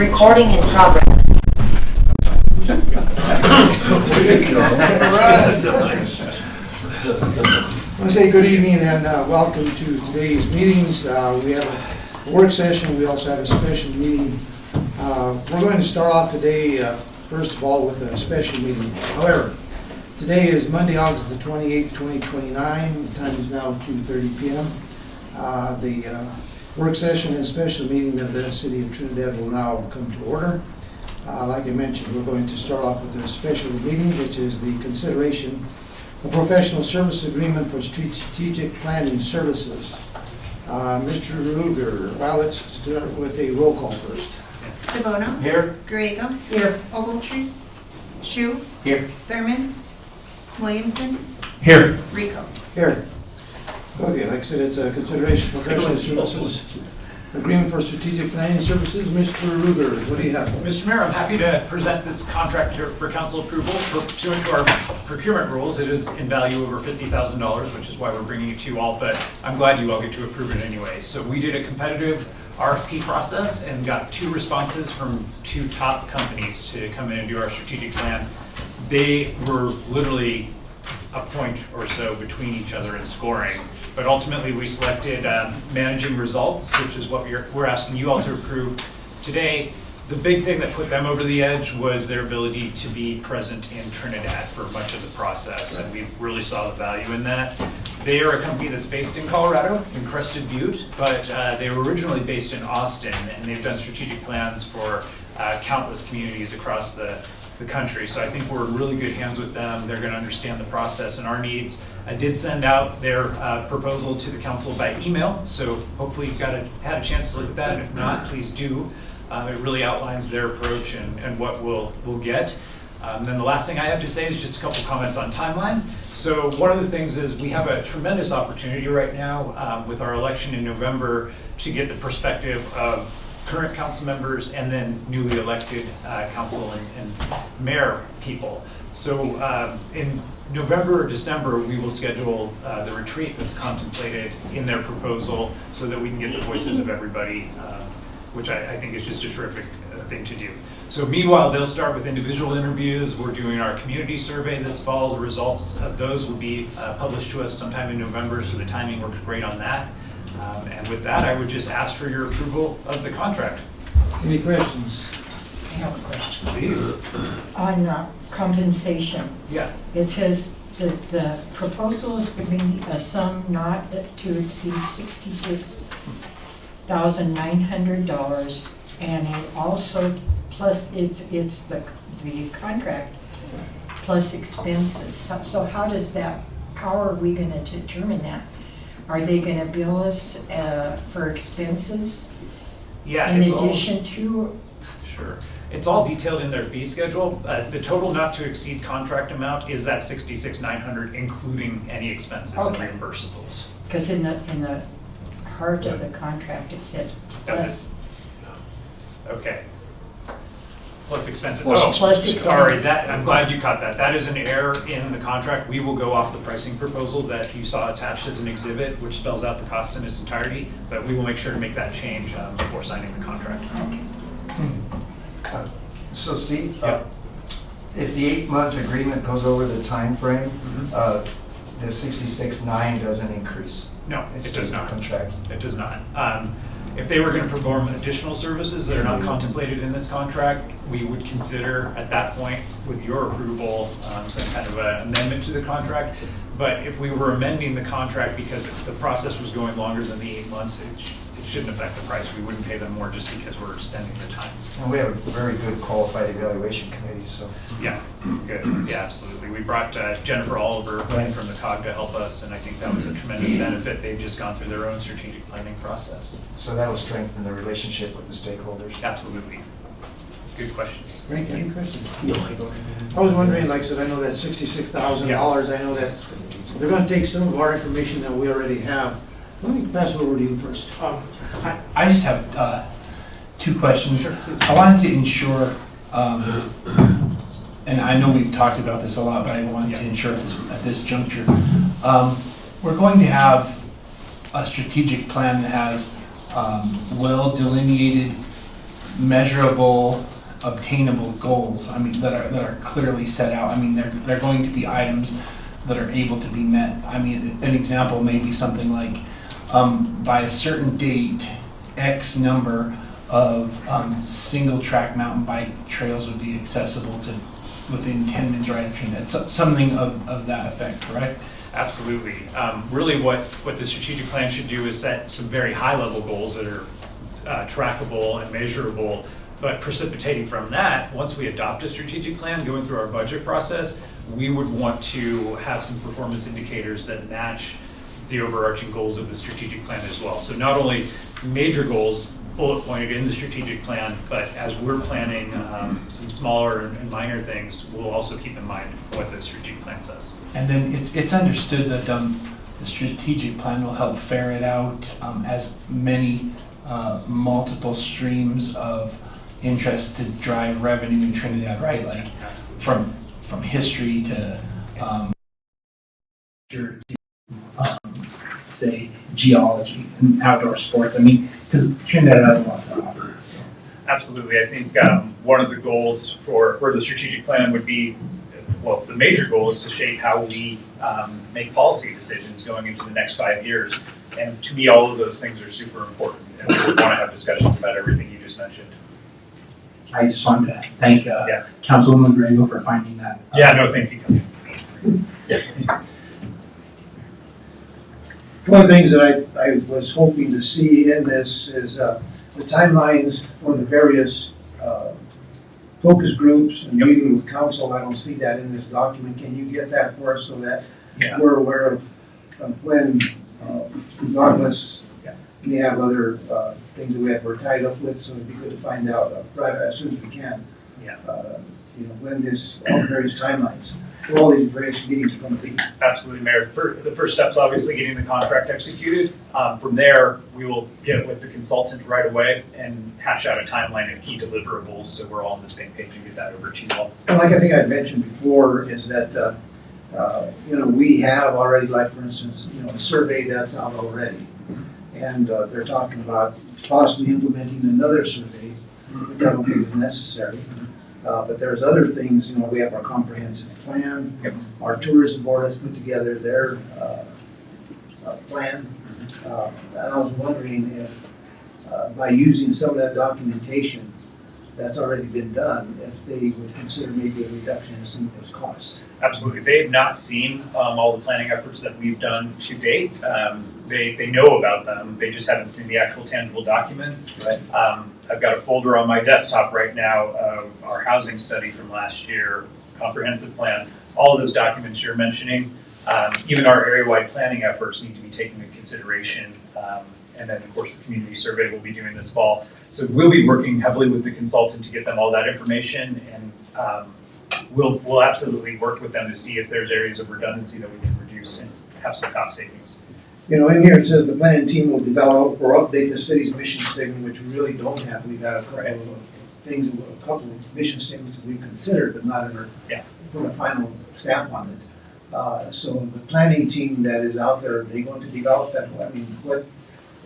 Recording in progress. I want to say good evening and welcome to today's meetings. We have a work session. We also have a special meeting. We're going to start off today, first of all, with a special meeting. However, today is Monday, August the 28th, 2029. The time is now 2:30 p.m. The work session and special meeting of the City of Trinidad will now come to order. Like I mentioned, we're going to start off with a special meeting, which is the consideration of professional service agreement for strategic planning services. Mr. Ruger, well, let's start with a roll call first. DeBono. Here. Griego. Here. Ogletree. Shu. Here. Thurman. Williamson. Here. Rico. Here. Okay, like I said, it's a consideration of professional services agreement for strategic planning services. Mr. Ruger, what do you have? Mr. Mayor, I'm happy to present this contract here for council approval. Pursuant to our procurement rules, it is in value over $50,000, which is why we're bringing it to you all, but I'm glad you all get to approve it anyway. So we did a competitive RFP process and got 2 responses from 2 top companies to come in and do our strategic plan. They were literally a point or so between each other in scoring. But ultimately, we selected managing results, which is what we're asking you all to approve today. The big thing that put them over the edge was their ability to be present in Trinidad for much of the process, and we really saw the value in that. They are a company that's based in Colorado, in Crested Butte, but they were originally based in Austin, and they've done strategic plans for countless communities across the country. So I think we're in really good hands with them. They're going to understand the process and our needs. I did send out their proposal to the council by email, so hopefully you've had a chance to look at that, and if not, please do. It really outlines their approach and what we'll get. Then the last thing I have to say is just a couple comments on timeline. So one of the things is we have a tremendous opportunity right now with our election in November to get the perspective of current council members and then newly elected council and mayor people. So in November or December, we will schedule the retreat that's contemplated in their proposal so that we can get the voices of everybody, which I think is just a terrific thing to do. So meanwhile, they'll start with individual interviews. We're doing our community survey this fall. The results of those will be published to us sometime in November, so the timing works great on that. And with that, I would just ask for your approval of the contract. Any questions? I have a question. Please. On compensation, Yeah. it says that the proposal is giving a sum not to exceed $66,900, and it also plus it's the contract plus expenses. So how are we going to determine that? Are they going to bill us for expenses Yeah. in addition to? Sure. It's all detailed in their fee schedule. The total not to exceed contract amount is that $66,900, including any expenses and Okay. reimbursables. Because in the heart of the contract, it says plus. Okay. Plus expenses. Plus expenses. Sorry, I'm glad you caught that. That is an error in the contract. We will go off the pricing proposal that you saw attached as an exhibit, which spells out the cost in its entirety, but we will make sure to make that change before signing the contract. So Steve, Yeah. if the 8-month agreement goes over the time frame, the 66.9 doesn't increase. No, It's it does just a not. contract. It does not. If they were going to perform additional services that are not contemplated in this contract, we would consider at that point, with your approval, some kind of an amendment to the contract. But if we were amending the contract because the process was going longer than the 8 months, it shouldn't affect the price. We wouldn't pay them more just because we're extending their time. And we have a very good qualified evaluation committee, so. Yeah, good. Yeah, absolutely. We brought Jennifer Oliver in from the COG to help us, and I think that was a tremendous benefit. They've just gone through their own strategic planning process. So that'll strengthen the relationship with the stakeholders. Absolutely. Good questions. Frank, any questions? No, I don't. I was wondering, like I said, I know that $66,000, I know that they're going to take some of our information that we already have. Let me pass it over to you first. I just have 2 questions. Sure, please. I wanted to ensure, and I know we've talked about this a lot, but I wanted to ensure at this juncture. We're going to have a strategic plan that has well delineated measurable, obtainable goals, I mean, that are clearly set out. I mean, they're going to be items that are able to be met. I mean, an example may be something like, by a certain date, X number of single track mountain bike trails would be accessible to within 10 minutes ride of Trinidad. Something of that effect, correct? Absolutely. Really what the strategic plan should do is set some very high-level goals that are trackable and measurable, but precipitating from that, once we adopt a strategic plan, going through our budget process, we would want to have some performance indicators that match the overarching goals of the strategic plan as well. So not only major goals bullet pointed in the strategic plan, but as we're planning some smaller and minor things, we'll also keep in mind what the strategic plan says. And then it's understood that the strategic plan will help ferret out as many multiple streams of interest to drive revenue in Trinidad, right? Like from history to say geology and outdoor sports. I mean, because Trinidad has a lot to offer. So. Absolutely. I think one of the goals for the strategic plan would be, well, the major goal is to shape how we make policy decisions going into the next 5 years. And to me, all of those things are super important. And we want to have discussions about everything you just mentioned. I just wanted to thank Councilwoman Grego for finding that. No, thank you. One of the things that I was hoping to see in this is the timelines for the various focus groups and meeting with council. I don't see that in this document. Can you get that for us so that we're aware of when, regardless, we have other things that we're tied up with, so it'd be good to find out right as soon as we can. When this, all various timelines, where all these various meetings are going to be. Absolutely, Mayor. The first step is obviously getting the contract executed. From there, we will get with the consultant right away and hash out a timeline of key deliverables so we're all on the same page and get that over to you all. And like I think I mentioned before, is that we have already, like for instance, a survey that's out already, and they're talking about possibly implementing another survey, which I don't think is necessary. But there's other things, we have our comprehensive plan. Our tourism board has put together their plan. And I was wondering if by using some of that documentation that's already been done, if they would consider maybe a reduction in some of those costs. Absolutely. They have not seen all the planning efforts that we've done to date. They know about them. They just haven't seen the actual tangible documents. Right. I've got a folder on my desktop right now of our housing study from last year, comprehensive plan, all of those documents you're mentioning. Even our area-wide planning efforts need to be taken into consideration. And then, of course, the community survey we'll be doing this fall. So we'll be working heavily with the consultant to get them all that information, and we'll absolutely work with them to see if there's areas of redundancy that we can reduce and have some cost savings. In here it says the planning team will develop or update the city's mission statement, which we really don't have. We've had a couple of things, a couple of mission statements that we've considered, but not ever put a final stamp on it. So the planning team that is out there, are they going to develop that? I mean, what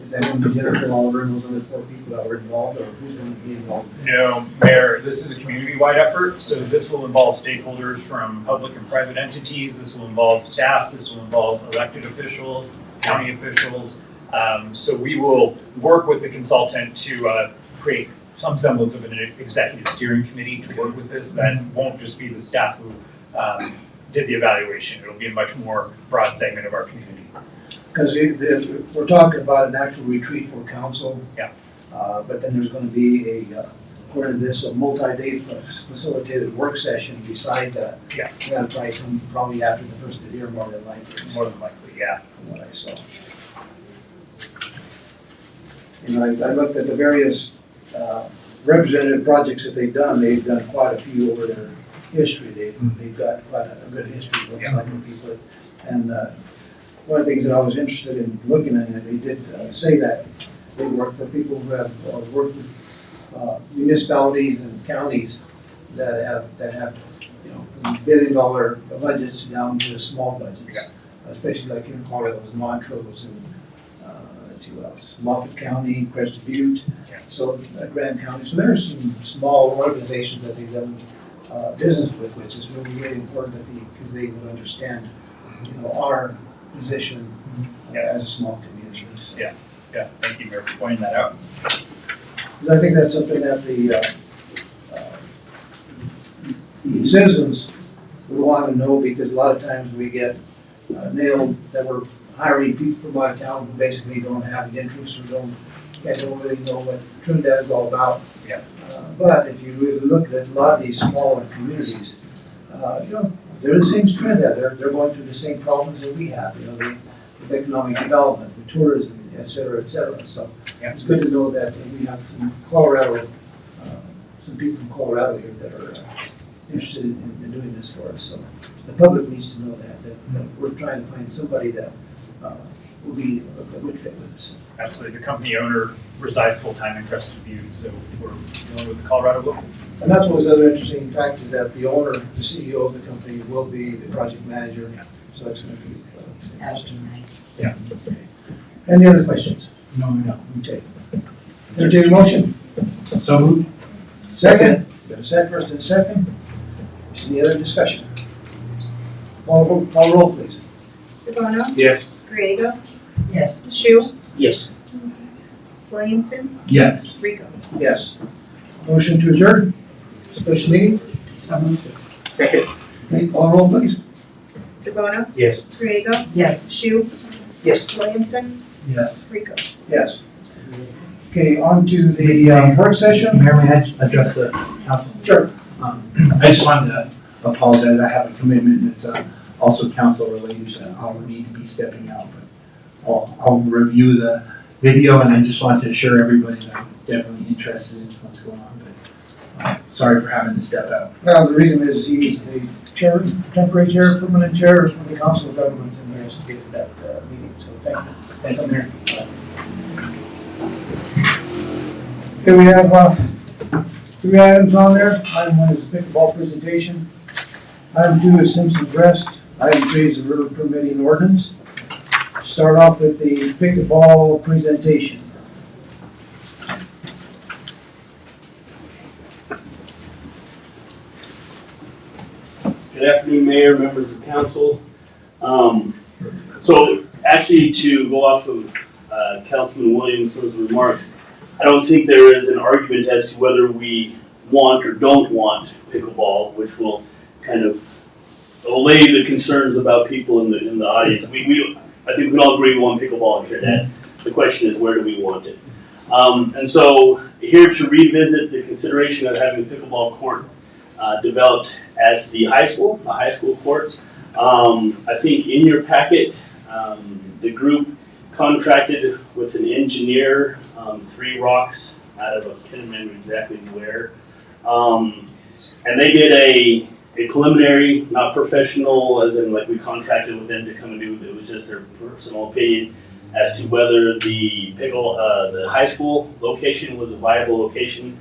is that going to be Jennifer Oliver and those other 4 people that were involved, or who's going to be involved? No, Mayor, this is a community-wide effort, so this will involve stakeholders from public and private entities. This will involve staff. This will involve elected officials, county officials. So we will work with the consultant to create some semblance of an executive steering committee to work with this. That won't just be the staff who did the evaluation. It'll be a much more broad segment of our community. Because we're talking about an actual retreat for council. But then there's going to be according to this, a multi-day facilitated work session beside that. That'll probably come probably after the first of the year, more than likely. More than likely, yeah. From what I saw. I looked at the various representative projects that they've done quite a few over their history. They've got quite a good history, looks like, of people. And one of the things that I was interested in looking at, they did say that they work for people who have worked with municipalities and counties that have from $1 billion budgets down to small budgets, especially like in Colorado, Montrose let's see what else, Moffett County, Crested Butte, Yeah. so Grand County. So there's some small organizations that they've done business with, which is really, really important because they would understand, our position as a small community. So. Yeah. Yeah, thank you, Mayor, for pointing that out. Because I think that's something that the citizens would want to know, because a lot of times we get nailed that we're hiring people from out of town who basically don't have the interest or don't really know what Trinidad is all about. Yeah. But if you really look at a lot of these smaller communities, they're the same as Trinidad. They're going through the same problems that we have, with economic development, with tourism, et cetera, et cetera. So Yeah. it's good to know that we have some people from Colorado here that are interested in doing this for us. So the public needs to know that we're trying to find somebody that will be a good fit with us. Absolutely. The company owner resides full-time in Crested Butte, so we're dealing with the Colorado local. And that's what was the other interesting fact, is that the owner, the CEO of the company, will be the project manager. Yeah. So that's going to be That would be nice. Yeah. Okay. Any other questions? No. Okay. Entertained motion? So moved. Second? Got a second, first and second? Any other discussion? Call roll, please. DeBono, Yes. Griego, Yes. Shu, Yes. Williamson, Yes. Rico. Yes. Motion to adjourn? Special meeting? So moved. Second. Okay, call roll, please. DeBono, Yes. Griego, Yes. Shu, Yes. Williamson, Yes. Rico. Yes. Okay, on to the work session. Mayor, may I address the council? Sure. I just wanted to apologize. I have a commitment that's also council related, so I'll need to be stepping out. But I'll review the video, and I just want to assure everybody that I'm definitely interested in what's going on. But sorry for having to step out. Well, the reason is he's the chair, temporary chair, permanent chair of the Council of Governments, and he has to get to that meeting, so thank you. Thank you, Mayor. Okay, we have 3 items on there. Item 1 is the pickleball presentation. Item 2 is Simpson's Rest. Item 3 is the river permitting ordinance. Start off with the pickleball presentation. Good afternoon, Mayor, members of council. So actually, to go off of Councilman Williamson's remarks, I don't think there is an argument as to whether we want or don't want pickleball, which will kind of allay the concerns about people in the audience. I think we all agree we want pickleball in Trinidad. The question is, where do we want it? And so here to revisit the consideration of having a pickleball court developed at the high school courts. I think in your packet, the group contracted with an engineer, 3 rocks out of, I can't remember exactly where. And they did a preliminary, not professional, as in like we contracted with them to come and do, it was just their personal opinion as to whether the high school location was a viable location.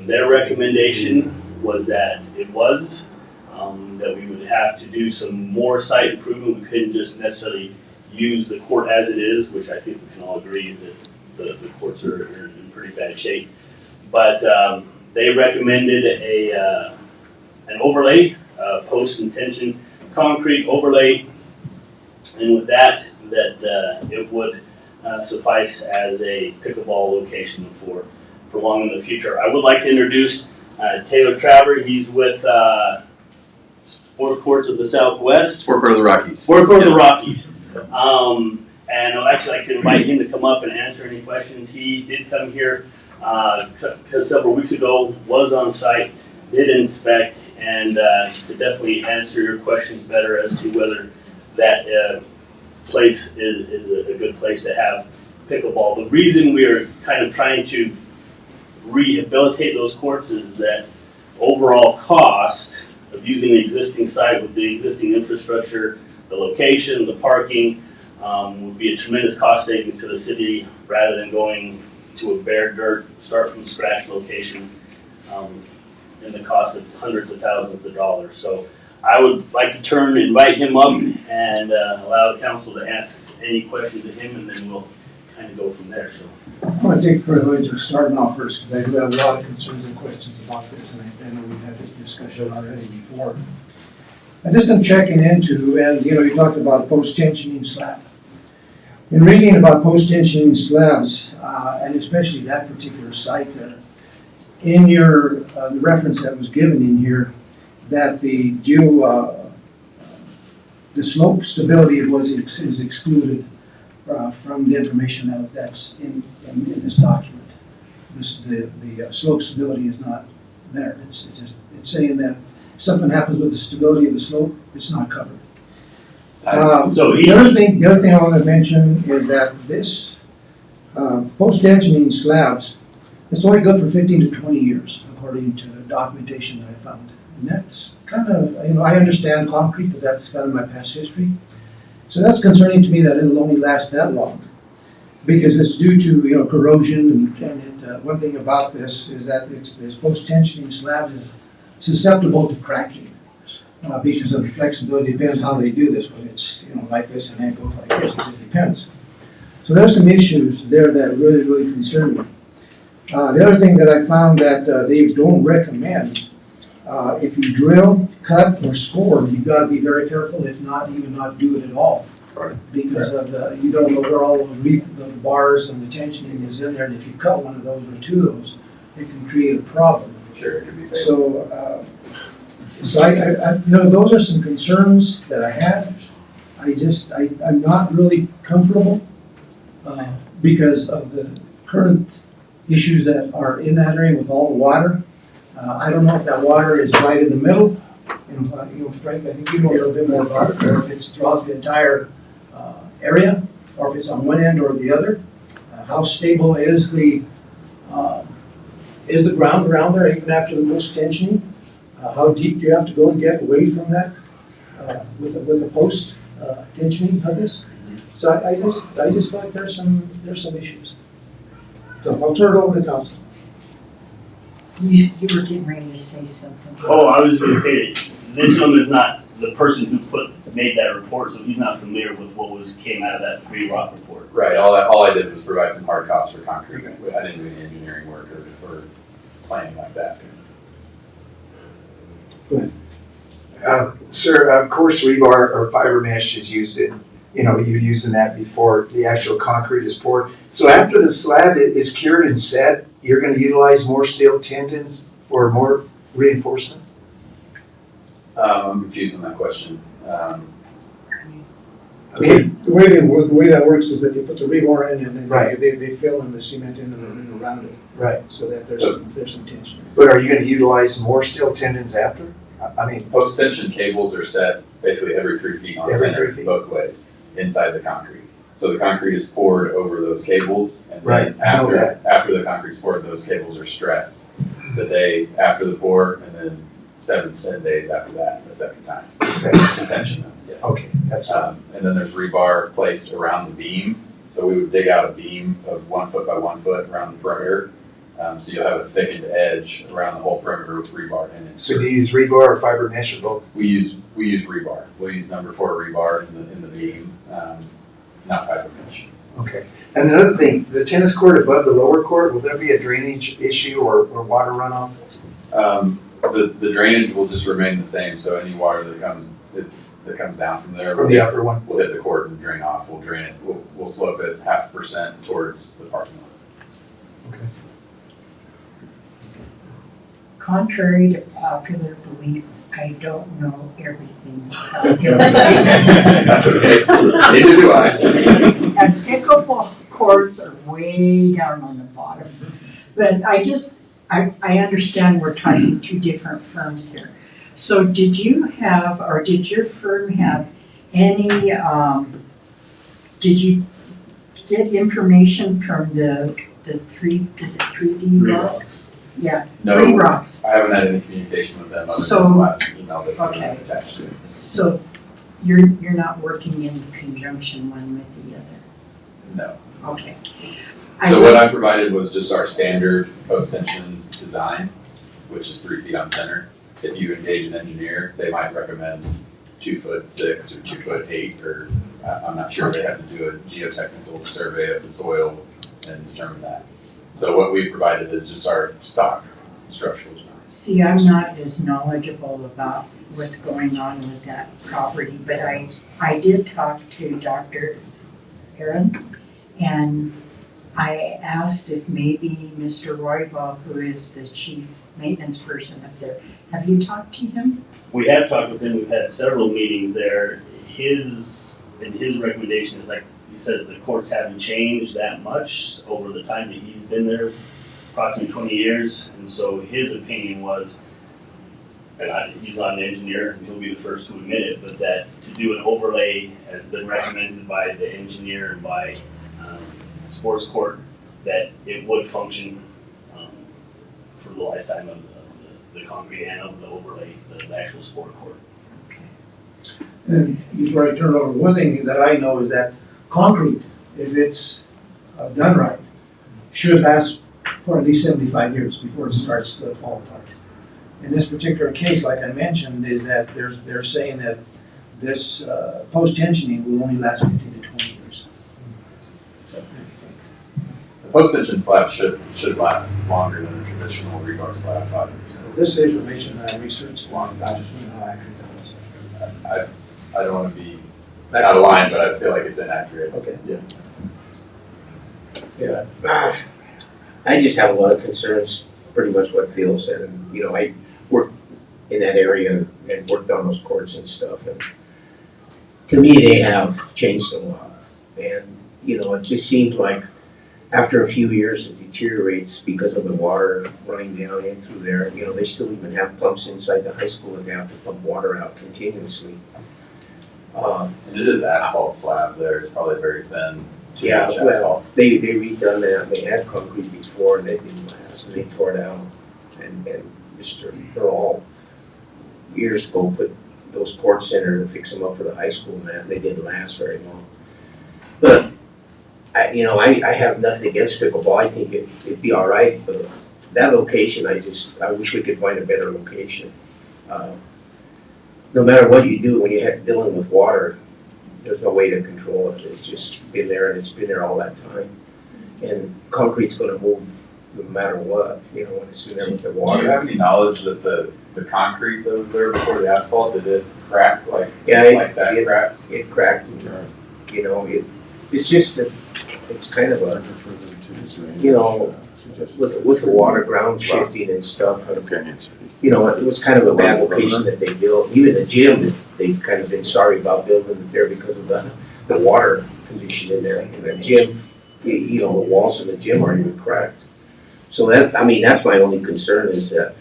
Their recommendation was that it was, that we would have to do some more site improvement. We couldn't just necessarily use the court as it is, which I think we can all agree that the courts are in pretty bad shape. But they recommended an overlay, post and tension concrete overlay, and with that it would suffice as a pickleball location for long in the future. I would like to introduce Taylor Traver. He's with Sport Courts of the Southwest. Sport Court of the Rockies. Sport Court of the Yes. Rockies. And I'd actually like to invite him to come up and answer any questions. He did come here several weeks ago, was on site, did inspect, and could definitely answer your questions better as to whether that place is a good place to have pickleball. The reason we are kind of trying to rehabilitate those courts is that overall cost of using the existing site with the existing infrastructure, the location, the parking, would be a tremendous cost savings to the city rather than going to a bare dirt, start from scratch location, in the cost of hundreds of thousands of dollars. So I would like to invite him up and allow the council to ask any questions of him, and then we'll kind of go from there, so. I want to take the privilege of starting off first, because I do have a lot of concerns and questions about this, and I know we've had this discussion already before. I just am checking into, and you talked about post-tensioning slab. In reading about post-tensioning slabs, and especially that particular site, in your, the reference that was given in here, that the slope stability is excluded from the information that's in this document. The slope stability is not there. It's saying that if something happens with the stability of the slope, it's not covered. The other thing I want to mention is that this post-tensioning slabs, it's only good for 15 to 20 years, according to the documentation that I found. And that's kind of, I understand concrete because that's kind of my past history. So that's concerning to me that it'll only last that long, because it's due to corrosion, and one thing about this is that this post-tensioning slab is susceptible to cracking because of the flexibility. Depends how they do this, whether it's like this and then it goes like this. It just depends. So there's some issues there that really concern me. The other thing that I found that they don't recommend, if you drill, cut, or score, you've got to be very careful, if not, even not do it at all. Right. Because of you don't know where all those the bars and the tensioning is in there, and if you cut one of those or two of those, it can create a problem. Sure, it could be fatal. So, I those are some concerns that I had. I'm not really comfortable because of the current issues that are in that area with all the water. I don't know if that water is right in the middle. Frank, I think you know a little bit more about it, or if it's throughout the entire area, or if it's on one end or the other. How stable is the ground around there, even after the most tensioning? How deep do you have to go and get away from that with the post tensioning of this? So I just feel like there's some issues. So I'll turn it over to council. You were getting ready to say something. Oh, I was just gonna say that this gentleman is not the person who made that report, so he's not familiar with what came out of that 3 rock report. Right, all I did was provide some hard costs for concrete. I didn't do any engineering work or planning like that. Go ahead. Sir, of course rebar or fiber mesh is used in, you're using that before the actual concrete is poured. So after the slab is cured and set, you're going to utilize more steel tendons for more reinforcement? I'm confused on that question. The way that works is that they put the rebar in and then Right. they fill in the cement in and around it, Right. so that there's some tension. But are you going to utilize more steel tendons after? I mean, Post-tension cables are set basically every 3 feet on Every center 3 feet. both ways inside the concrete. So the concrete is poured over those cables, and Right, then I know that. after the concrete's poured, those cables are stressed the day after the pour, and then 7 to 10 days after that, the second time. To tension them, yes. okay, that's fine. And then there's rebar placed around the beam. So we would dig out a beam of 1 foot by 1 foot around the perimeter. So you'll have a thickened edge around the whole perimeter with rebar in it. So do you use rebar or fiber mesh or both? We use rebar. We'll use number 4 rebar in the beam, not fiber mesh. Okay. And another thing, the tennis court above the lower court, will there be a drainage issue or water runoff? The drainage will just remain the same. So any water that comes down from there From the upper one? will hit the court and drain off. We'll drain it. We'll slope it 0.5% towards the parking lot. Okay. Contrary to popular belief, I don't know everything. That's okay. Neither do I. And pickleball courts are way down on the bottom. But I understand we're talking 2 different firms here. So did you have, or did your firm have any, did you get information from the 3D rock? Yeah, No. 3 rocks. I haven't had any communication with them other So- than the last email that okay. they attached to it. So you're not working in conjunction one with the other? No. Okay. So what I provided was just our standard post-tension design, which is 3 feet on center. If you engage an engineer, they might recommend 2'6" or 2'8", or I'm not sure, they have to do a geotechnical survey of the soil and determine that. So what we provided is just our stock structural design. See, I'm not as knowledgeable about what's going on with that property, but I did talk to Dr. Aaron, and I asked if maybe Mr. Roybal, who is the chief maintenance person up there, have you talked to him? We have talked with him, we've had several meetings there. His recommendation is, like he says, the courts haven't changed that much over the time that he's been there, approximately 20 years. And so his opinion was, and he's not an engineer, and he'll be the first to admit it, but that to do an overlay has been recommended by the engineer and by sports court, that it would function for the lifetime of the concrete and of the overlay, the actual sport court. And before I turn it over, one thing that I know is that concrete, if it's done right, should last for at least 75 years before it starts to fall apart. In this particular case, like I mentioned, is that they're saying that this post-tensioning will only last 15 to 20 years. So, The post-tension slab should last longer than a traditional rebar slab. this information that I researched along, I just don't know how accurate that was. I don't want to be out of line, but I feel like it's inaccurate. Okay. Yeah. Yeah. I just have a lot of concerns, pretty much what Phil said, and, you know, I worked in that area and worked on those courts and stuff, and to me, they have changed a lot. And, you know, it just seems like after a few years, it deteriorates because of the water running down in through there. You know, they still even have pumps inside the high school that they have to pump water out continuously. And it is asphalt slab there, it's probably very thin, 2-inch Yeah, well, asphalt. they redone that, and they had concrete before, and they didn't last, and they tore it out. And Mr. Earl, years ago, put those courts in there to fix them up for the high school, and that, and they didn't last very long. But, I have nothing against pickleball, I think it'd be all right, but that location, I wish we could find a better location. No matter what you do, when you're dealing with water, there's no way to control it. It's just been there, and it's been there all that time. And concrete's gonna move no matter what, when it's in there with the Do water. you have any knowledge that the concrete that was there before the asphalt, did it crack like that crack? It cracked, and, it's just that, it's kind of a, with the water ground shifting and stuff, and, it was kind of a bad location that they built. Even the gym, they've kind of been sorry about building it there because of the water condition in there. And the gym, the walls of the gym aren't even cracked. So that's my only concern is that,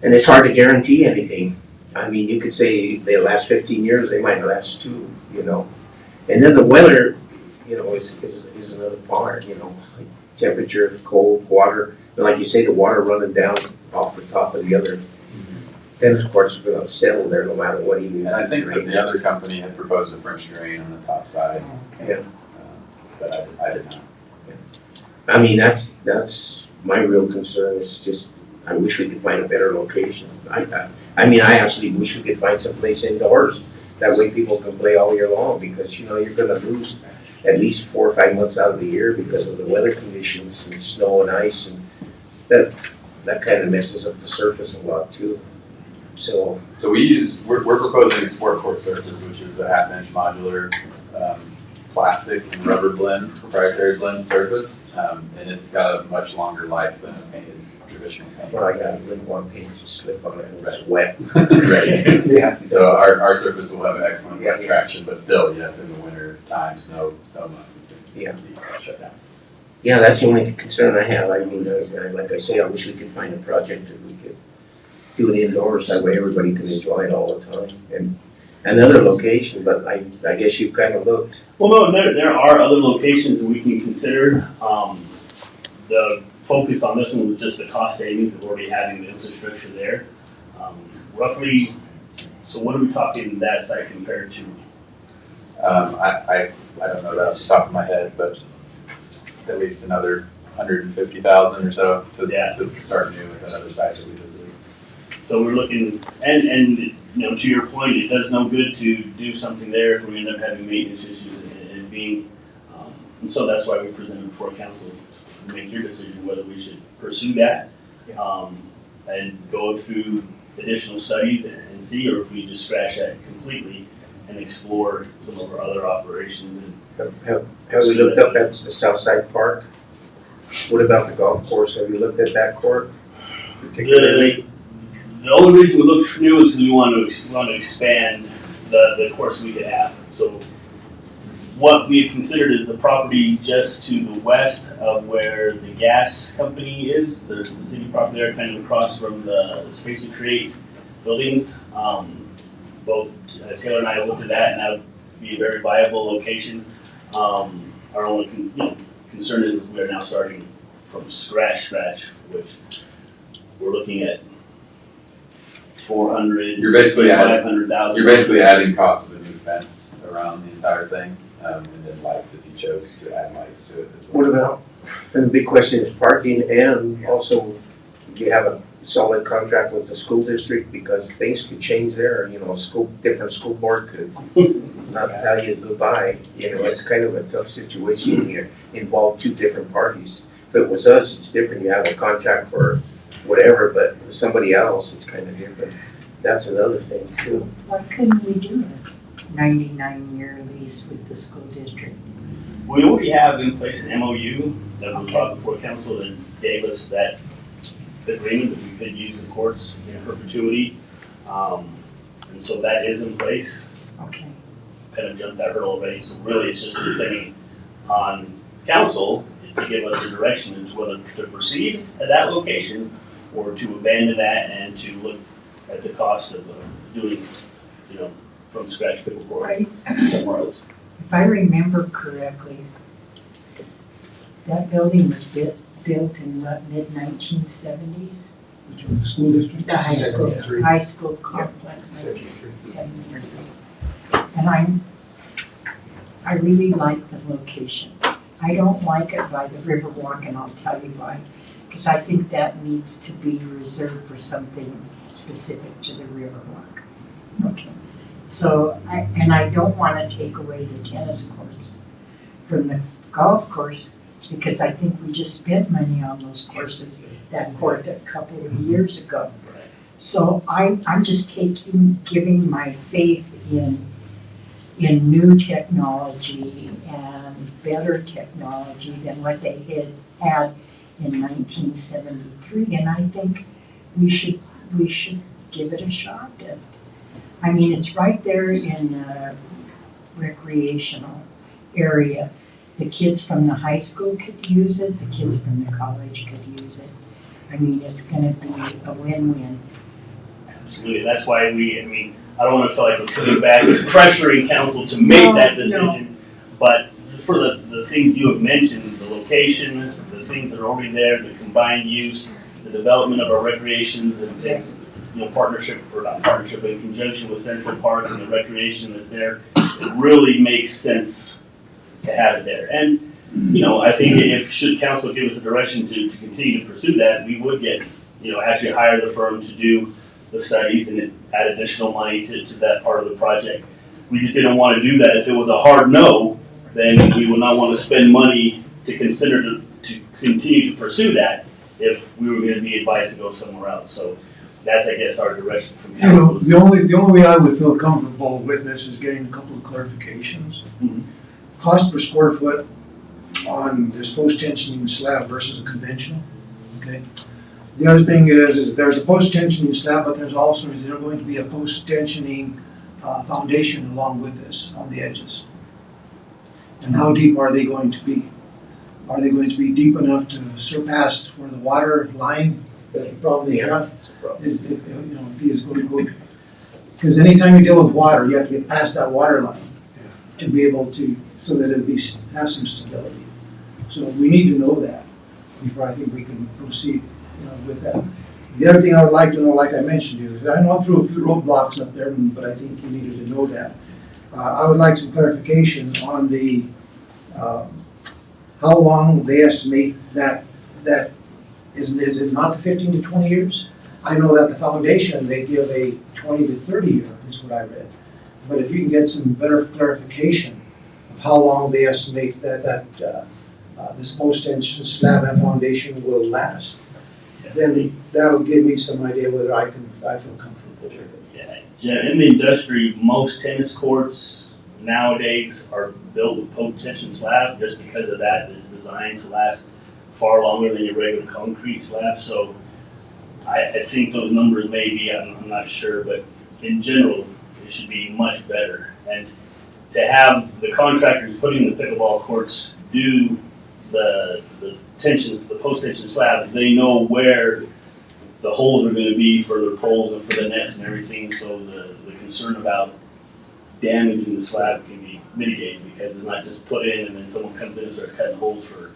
and it's hard to guarantee anything. I mean, you could say they last 15 years, they might last 2, And then the weather, is another part, temperature, cold, water. And like you say, the water running down off the top of the other tennis courts are gonna settle there no matter what you do. And I think that the other company had proposed a French drain on the top side. Yeah. But I did not. I mean, that's my real concern, is just, I wish we could find a better location. I actually wish we could find someplace indoors, that way people can play all year long, because, you're gonna lose at least 4 or 5 months out of the year because of the weather conditions and snow and ice, and that kind of messes up the surface a lot too. So we're proposing a sport court surface, which is a 1/2-inch modular plastic and rubber blend, proprietary blend surface, and it's got a much longer life than a painted traditional paint. well, I got a little one paint just slip on it and it's wet. Right. Yeah. So our surface will have excellent wet traction, but still, yes, in the winter time, snow months, it's Yeah. shut down. Yeah, that's the only concern I have. I mean, like I say, I wish we could find a project that we could do it indoors, that way everybody can enjoy it all the time. And another location, but I guess you've kind of looked. Well, no, there are other locations that we can consider. The focus on this one was just the cost savings of already having the infrastructure there. Roughly, so what are we talking that site compared to? I don't know that off the top of my head, but at least another 150,000 or so to start new with that other site that we visited. So we're looking, and, you know, to your point, it does no good to do something there if we end up having maintenance issues and being, and so that's why we presented before council to make your decision whether we should pursue that, and go through additional studies and see, or if we just scratch that completely and explore some of our other operations. And Have we looked up at the Southside Park? What about the golf course? Have you looked at that court particularly? The only reason we looked new is because we want to expand the course we could have. So what we have considered is the property just to the west of where the gas company is. There's the city property there, kind of across from the Space and Create buildings. Both Taylor and I looked at that, and that would be a very viable location. Our only concern is we are now starting from scratch, which we're looking at 400, You're basically adding, 500,000. you're basically adding cost of a new fence around the entire thing, and then lights if you chose to add lights to it as well. What about, and the big question is parking, and also do you have a solid contract with the school district, because things could change there, you know, different school board could not tell you goodbye, you know, it's kind of a tough situation here, involve two different parties. If it was us, it's different, you have a contract for whatever, but with somebody else, it's kind of different. That's another thing too. Why couldn't we do a 99-year lease with the school district? We already have in place an MOU that we brought before council that gave us that agreement that we could use the courts in perpetuity. And so that is in place. Okay. Kind of jumped that hurdle already. So really it's just depending on council to give us a direction into whether to proceed at that location or to abandon that and to look at the cost of doing, you know, from scratch pickleball Right. somewhere else. If I remember correctly, that building was built in what, mid-1970s? Which one, the school district? The high school 73. complex. 73. 73. And I really like the location. I don't like it by the Riverwalk, and I'll tell you why. Because I think that needs to be reserved for something specific to the Riverwalk. Okay. So, I don't want to take away the tennis courts from the golf course, because I think we just spent money on those courses, that court a couple of years ago. So I'm just giving my faith in new technology and better technology than what they had in 1973, and I think we should give it a shot. I mean, it's right there in a recreational area. The kids from the high school could use it, the kids from the college could use it. I mean, it's gonna be a win-win. Absolutely. That's why I don't want to feel like we're coming back and pressuring council to make that decision. But for the things you have mentioned, the location, the things that are already there, the combined use, the development of our recreations and things, you know, partnership, or not partnership, but in conjunction with Central Park and the recreation that's there, it really makes sense to have it there. And, you know, I think if should council give us a direction to continue to pursue that, we would get, you know, actually hire the firm to do the studies and add additional money to that part of the project. We just didn't want to do that. If it was a hard no, then we would not want to spend money to consider to continue to pursue that if we were going to be advised to go somewhere else. So that's, I guess, our direction from You know, council. the only way I would feel comfortable with this is getting a couple of clarifications. Mhm. Cost per square foot on this post-tensioning slab versus a conventional, okay? The other thing is there's a post-tensioning slab, but there's going to be a post-tensioning foundation along with this on the edges. And how deep are they going to be? Are they going to be deep enough to surpass for the water line that you probably have? Is going to go, because anytime you deal with water, you have to get past that water line to be able to, so that it'll have some stability. So we need to know that before I think we can proceed, with that. The other thing I would like to know, like I mentioned to you, is I know I threw a few roadblocks up there, but I think you needed to know that. I would like some clarification on the, how long they estimate that is it not the 15 to 20 years? I know that the foundation, they give a 20 to 30 year, is what I read. But if you can get some better clarification of how long they estimate that this post-tension slab and foundation will last, then that'll give me some idea whether I feel comfortable with it. Yeah, in the industry, most tennis courts nowadays are built with post-tension slab just because of that. It's designed to last far longer than your regular concrete slab. So I think those numbers may be, I'm not sure, but in general, it should be much better. And to have the contractors putting the pickleball courts do the tensions, the post-tension slab, they know where the holes are gonna be for the poles and for the nets and everything, so the concern about damaging the slab can be mitigated, because it's not just put in and then someone comes in and starts cutting holes for.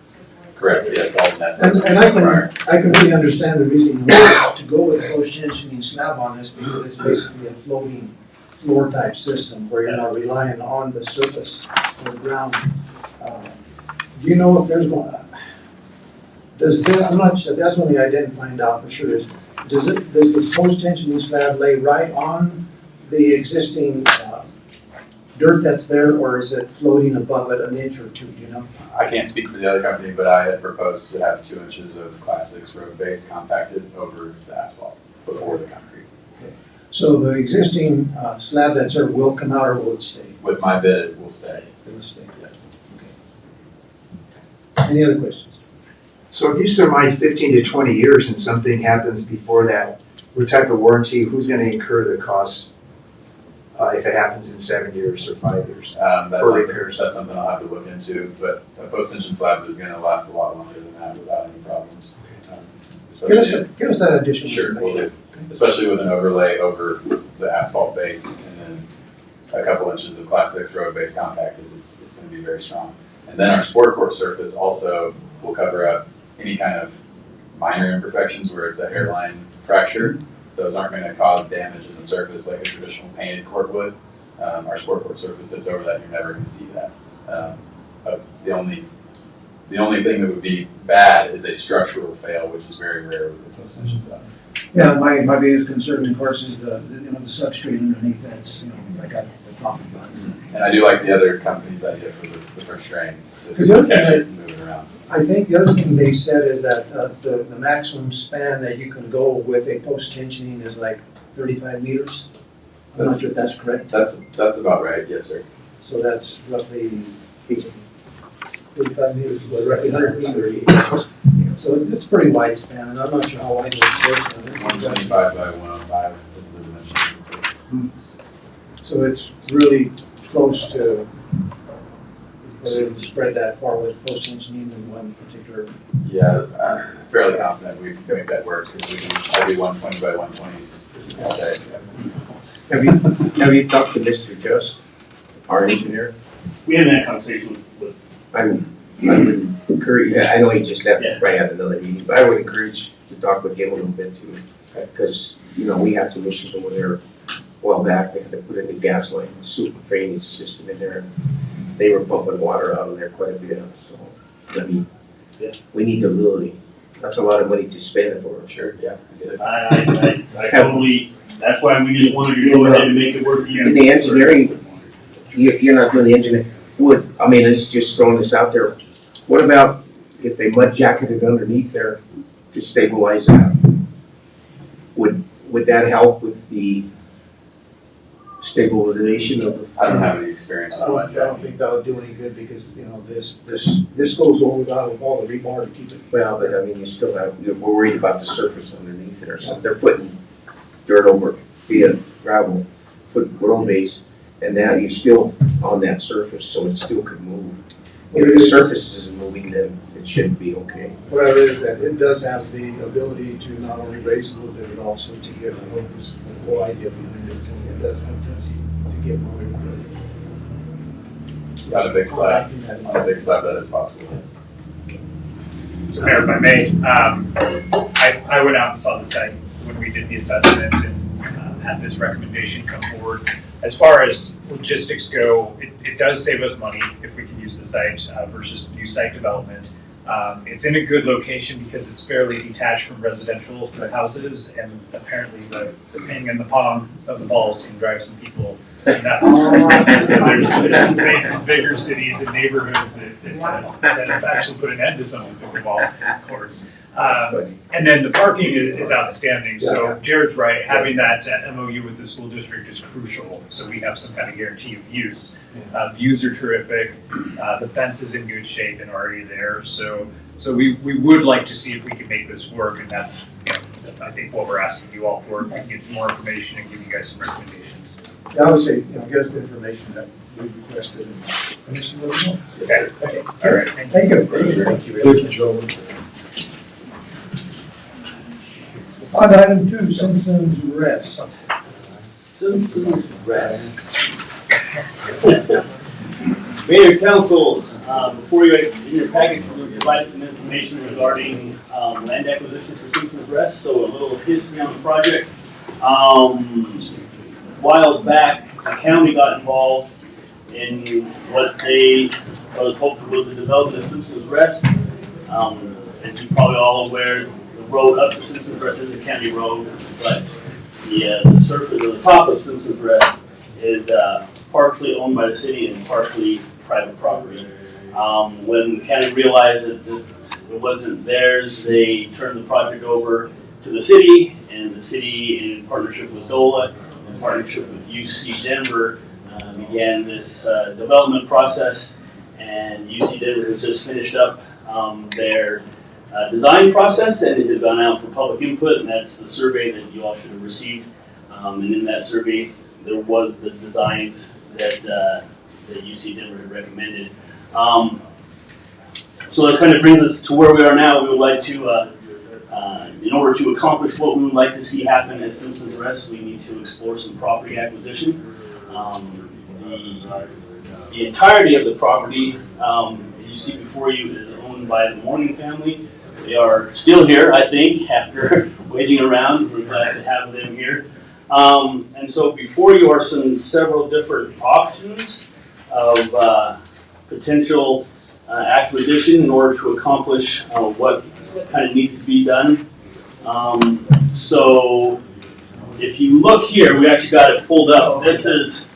Correct, yes, all net. And I can really understand the reason to go with a post-tensioning slab on this, because it's basically a floating floor type system where you're not relying on the surface of the ground. Do you know if there's one? I'm not sure, that's one thing I didn't find out for sure is, does this post-tensioning slab lay right on the existing dirt that's there, or is it floating above it an inch or two, do you know? I can't speak for the other company, but I had proposed to have 2 inches of Class 6 road base compacted over the asphalt before the concrete. So the existing slab that's there will come out, or will it stay? With my bid, it will stay. It will stay. Yes. Any other questions? So if you surmise 15 to 20 years and something happens before that, what type of warranty, who's gonna incur the cost if it happens in 7 years or 5 years? That's something I'll have to look into, but a post-tension slab is gonna last a lot longer than that without any problems. Give us that additional Sure, will information. do. Especially with an overlay over the asphalt base and then a couple inches of Class 6 road base compacted, it's gonna be very strong. And then our sport court surface also will cover up any kind of minor imperfections where it's a hairline fracture. Those aren't gonna cause damage in the surface like a traditional painted court would. Our sport court surface sits over that, you're never gonna see that. But the only thing that would be bad is a structural fail, which is very rare with the post-tension slab. Yeah, my biggest concern, of course, is the substrate underneath that's, like I talked about. And I do like the other company's idea for the first strain to Because the other catch thing it and move it around. I think the other thing they said is that the maximum span that you can go with a post-tensioning is like 35 meters. I'm not sure if that's correct. That's about right, yes, sir. So that's roughly 35 meters, is roughly 100 meters. So it's pretty wide span, and I'm not sure how wide it is. 125 by 105 is the dimension. So it's really close to, whether it's spread that far with post-tensioning in one particular. Yeah, I'm fairly confident we can make that work because I do 120 by 120s all day. Have you talked to Mr. Just, our engineer? We haven't had a conversation with, I would encourage, I know he just left, Yeah. probably had another meeting, but I would encourage to talk with him a little bit too. Because, we had some issues over there a while back, they had to put in the gas line, super drainage system in there. They were pumping water out of there quite a bit, so, Yeah. we need to really, that's a lot of money to spend for. Sure, yeah. I totally, that's why we just wanted to go ahead and make it work for you. In the engineering, you're not doing the engineering, it's just throwing this out there. What about if they mud jacketed underneath there to stabilize that? Would that help with the stabilization of? I don't have any experience I with don't think that would do any good because, this goes over that with all the rebar to keep it. Well, but you still have, we're worried about the surface underneath there, so if they're putting dirt over via gravel, put road base, and now you're still on that surface, so it still could move. If the surface isn't moving, then it should be okay. What I read is that it does have the ability to not only raise a little bit, but also to get roads, the whole idea behind it, so it does have to get more. On a big slab, that is possible. So Mayor, if I may, I went out and saw the site when we did the assessment and had this recommendation come forward. As far as logistics go, it does save us money if we can use the site versus new site development. It's in a good location because it's barely detached from residential houses, and apparently the ping and the pong of the balls can drive some people nuts. So there's debates in bigger cities and neighborhoods that have actually put an end to some of the pickleball courts. And then the parking is outstanding. So Jared's right, having that MOU with the school district is crucial. So we have some kind of guarantee of use. Views are terrific. The fence is in good shape and already there. So we would like to see if we can make this work, and that's, I think, what we're asking you all for. We can get some more information and give you guys some recommendations. Yeah, I would say, get us the information that we requested. And see what we want. Okay. All right. Thank you. Thank you. Joe. On to item 2, Simpson's Rest. Simpson's Rest. Mayor, council, before you, in your package, we provided some information regarding land acquisition for Simpson's Rest, so a little history on the project. While back, the county got involved in what they hoped was the development of Simpson's Rest. As you're probably all aware, the road up to Simpson's Rest is a county road, but the surface or the top of Simpson's Rest is partially owned by the city and partially private property. When the county realized that it wasn't theirs, they turned the project over to the city, and the city, in partnership with DOLA, in partnership with UC Denver, began this development process. And UC Denver has just finished up their design process, and it has gone out for public input, and that's the survey that you all should have received. And in that survey, there was the designs that UC Denver had recommended. So that kind of brings us to where we are now. We would like to, in order to accomplish what we would like to see happen at Simpson's Rest, we need to explore some property acquisition. The entirety of the property you see before you is owned by the Morning family. They are still here, I think, after waiting around. We're glad to have them here. And so before you are several different options of potential acquisition in order to accomplish what kind of needs to be done. So if you look here, we actually got it pulled up. This is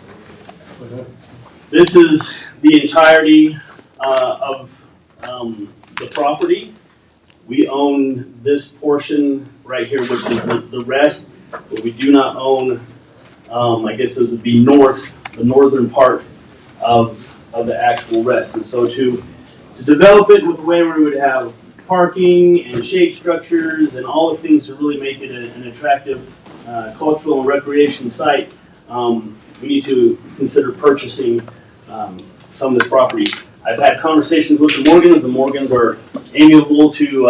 the entirety of the property. We own this portion right here, which is the rest, but we do not own, I guess it would be the northern part of the actual rest. And so to develop it with a way where we would have parking and shade structures and all the things to really make it an attractive cultural and recreation site, we need to consider purchasing some of this property. I've had conversations with the Morgans. The Morgans are amiable to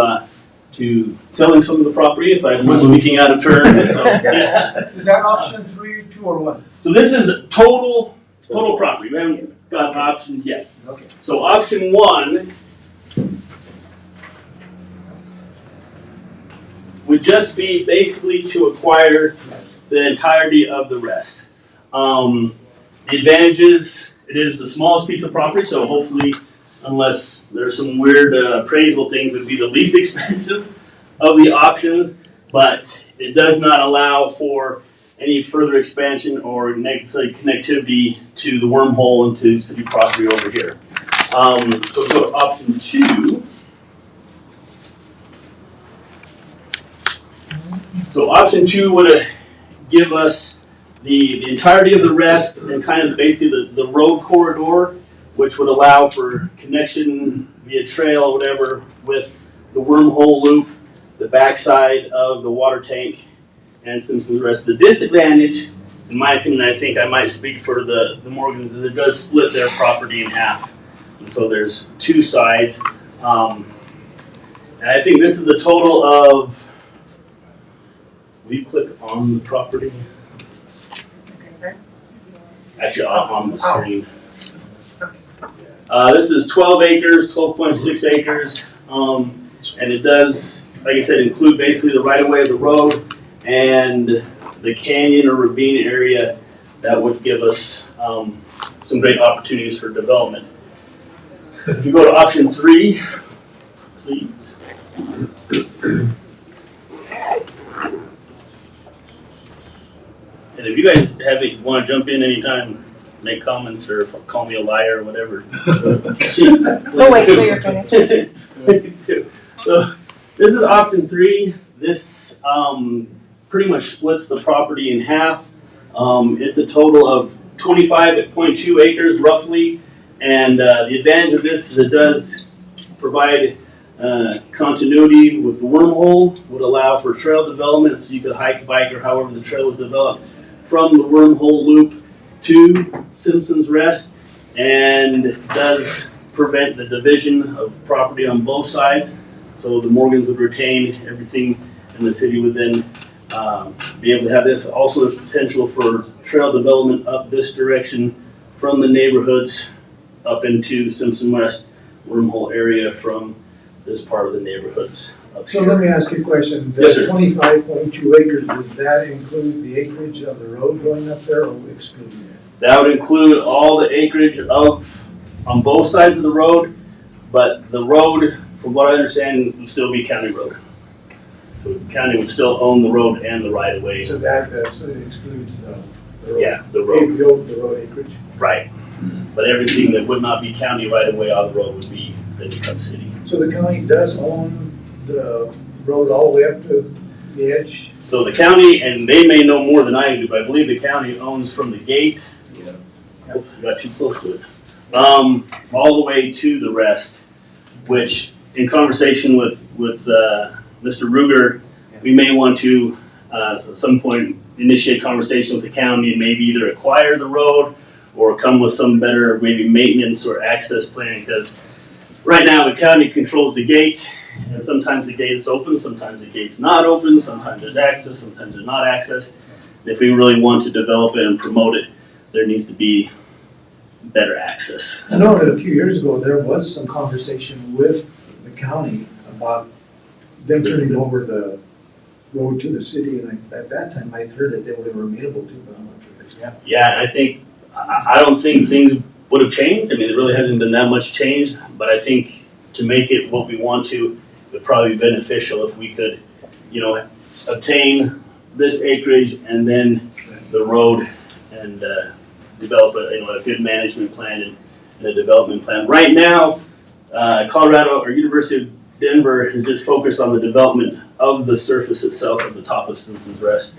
selling some of the property if I'm not speaking out of turn. So, yeah. Is that option 3, 2, or 1? So this is total property. We haven't got options yet. Okay. So option 1 would just be basically to acquire the entirety of the rest. The advantages, it is the smallest piece of property, so hopefully, unless there's some weird appraisal things, it would be the least expensive of the options, but it does not allow for any further expansion or connectivity to the wormhole into city property over here. So go to option 2. So option 2 would give us the entirety of the rest and kind of basically the road corridor, which would allow for connection via trail or whatever with the wormhole loop, the backside of the water tank, and Simpson's Rest. The disadvantage, in my opinion, I think I might speak for the Morgans, is it does split their property in half. And so there's 2 sides. And I think this is a total of, will you click on the property? Actually, on the screen. This is 12 acres, 12.6 acres, and it does, like I said, include basically the right-of-way of the road and the canyon or ravine area that would give us some great opportunities for development. If you go to option 3, please. And if you guys want to jump in anytime, make comments or call me a liar or whatever. We'll wait till you're finished. So this is option 3. This pretty much splits the property in half. It's a total of 25.2 acres roughly. And the advantage of this is it does provide continuity with the wormhole, would allow for trail development so you could hike, bike, or however the trail was developed from the wormhole loop to Simpson's Rest, and does prevent the division of property on both sides. So the Morgans would retain everything, and the city would then be able to have this. Also, there's potential for trail development up this direction from the neighborhoods up into Simpson West wormhole area from this part of the neighborhoods up So here. let me ask you a question. Yes, sir. That 25.2 acres, does that include the acreage of the road going up there or exclude that? That would include all the acreage on both sides of the road, but the road, from what I understand, would still be county road. So the county would still own the road and the right of way. So that excludes the road? Yeah, the road, The road acreage? right. But everything that would not be county right of way on the road would then become city. So the county does own the road all the way up to the edge? So the county, and they may know more than I do, but I believe the county owns from the gate. Oh, you got too close to it. All the way to the rest, which in conversation with Mr. Ruger, we may want to at some point initiate conversation with the county and maybe either acquire the road or come with some better maybe maintenance or access plan, because right now the county controls the gate, and sometimes the gate is open, sometimes the gate's not open, sometimes there's access, sometimes there's not access. If we really want to develop it and promote it, there needs to be better access. I know that a few years ago, there was some conversation with the county about them turning over the road to the city, and at that time, I heard that they were amenable to, but I'm not sure. Yeah, and I think, I don't think things would have changed. I mean, there really hasn't been that much change, but I think to make it what we want to, it would probably be beneficial if we could, obtain this acreage and then the road and develop a good management plan and a development plan. Right now, Colorado or University of Denver is just focused on the development of the surface itself at the top of Simpson's Rest.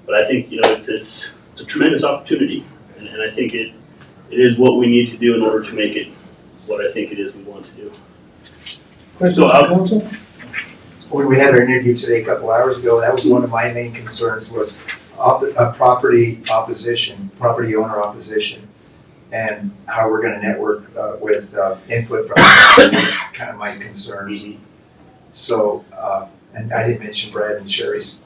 But I think it's a tremendous opportunity, and I think it is what we need to do in order to make it what I think it is we want to do. Questions So, from council? When we had our interview today a couple hours ago, that was one of my main concerns was property owner opposition, and how we're gonna network with input from is kind of my concerns. So, and I didn't mention Brad and Sherry's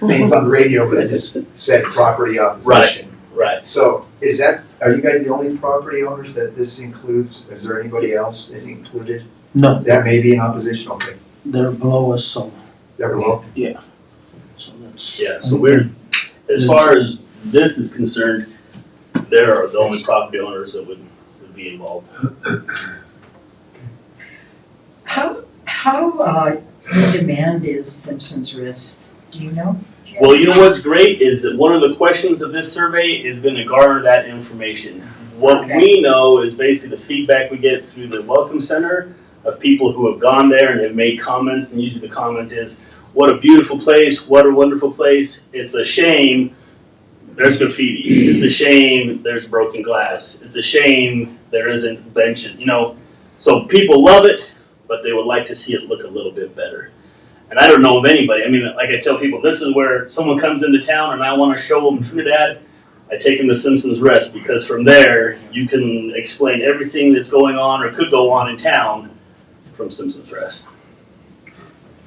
names on the radio, but I just said property opposition. Right. So are you guys the only property owners that this includes? Is there anybody else is included? No, That may be in opposition, okay. they're below us, so, They're below? so that's. Yeah, so as far as this is concerned, there are the only property owners that would be involved. How in demand is Simpson's Rest? Do you know? Well, you know what's great is that one of the questions of this survey is going to garner that information. What we know is basically the feedback we get through the Welcome Center of people who have gone there and have made comments, and usually the comment is, what a beautiful place, what a wonderful place. It's a shame there's graffiti. It's a shame there's broken glass. It's a shame there isn't benches, So people love it, but they would like to see it look a little bit better. And I don't know of anybody. I mean, like I tell people, this is where someone comes into town and I want to show them Trinidad. I take them to Simpson's Rest, because from there you can explain everything that's going on or could go on in town from Simpson's Rest.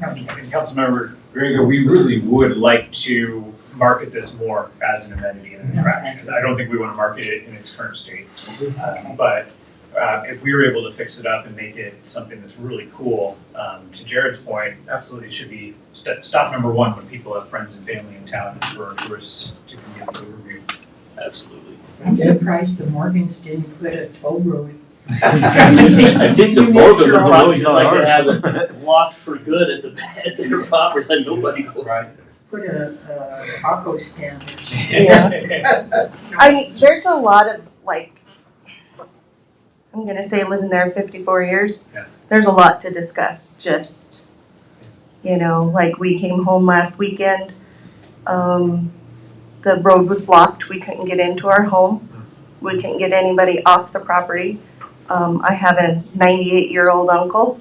Councilmember Grego, we really would like to market this more as an amenity and an attraction. I don't think we want to market it in its current state. But if we were able to fix it up and make it something that's really cool, to Jared's point, absolutely it should be stop number one when people have friends and family in town for tourists to come get the overview. Absolutely. I'm surprised the Morgans didn't put a toll road I think the both of them are Probably really just not like to have ours. it locked for good at their property, let nobody go. Put a taco stand or something. Yeah. I mean, there's a lot of like, I'm gonna say living there 54 years. Yeah. There's a lot to discuss, just, like we came home last weekend. The road was blocked, we couldn't get into our home. We couldn't get anybody off the property. I have a 98-year-old uncle.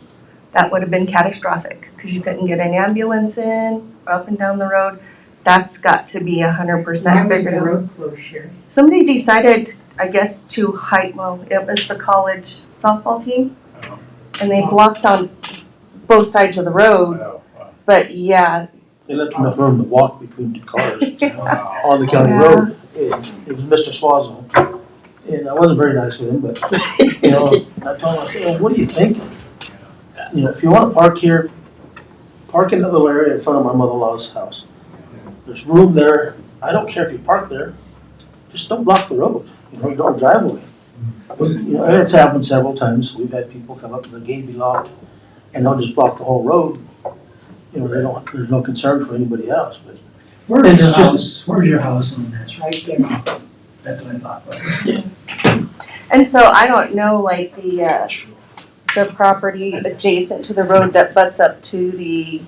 That would have been catastrophic, because you couldn't get an ambulance in, up and down the road. That's got to be 100% Why was figured the out. road closed here? Somebody decided, I guess, to hike, well, it was the college softball team, and they blocked on both sides of the roads. But yeah, They left enough room to walk between the cars yeah, on the county Yeah. road. It was Mr. Swazo. And I wasn't very nice with him, but, I told him, I said, what are you thinking? If you wanna park here, park in the little area in front of my mother-in-law's house. There's room there. I don't care if you park there. Just don't block the road, don't drive away. And it's happened several times. We've had people come up and the gate be locked and they'll just block the whole road. There's no concern for anybody else, but. Where's It's your just- house? Where's your house on this? Right there. That's what I thought. Right? and so I don't know, like the property adjacent to the road that butts up to the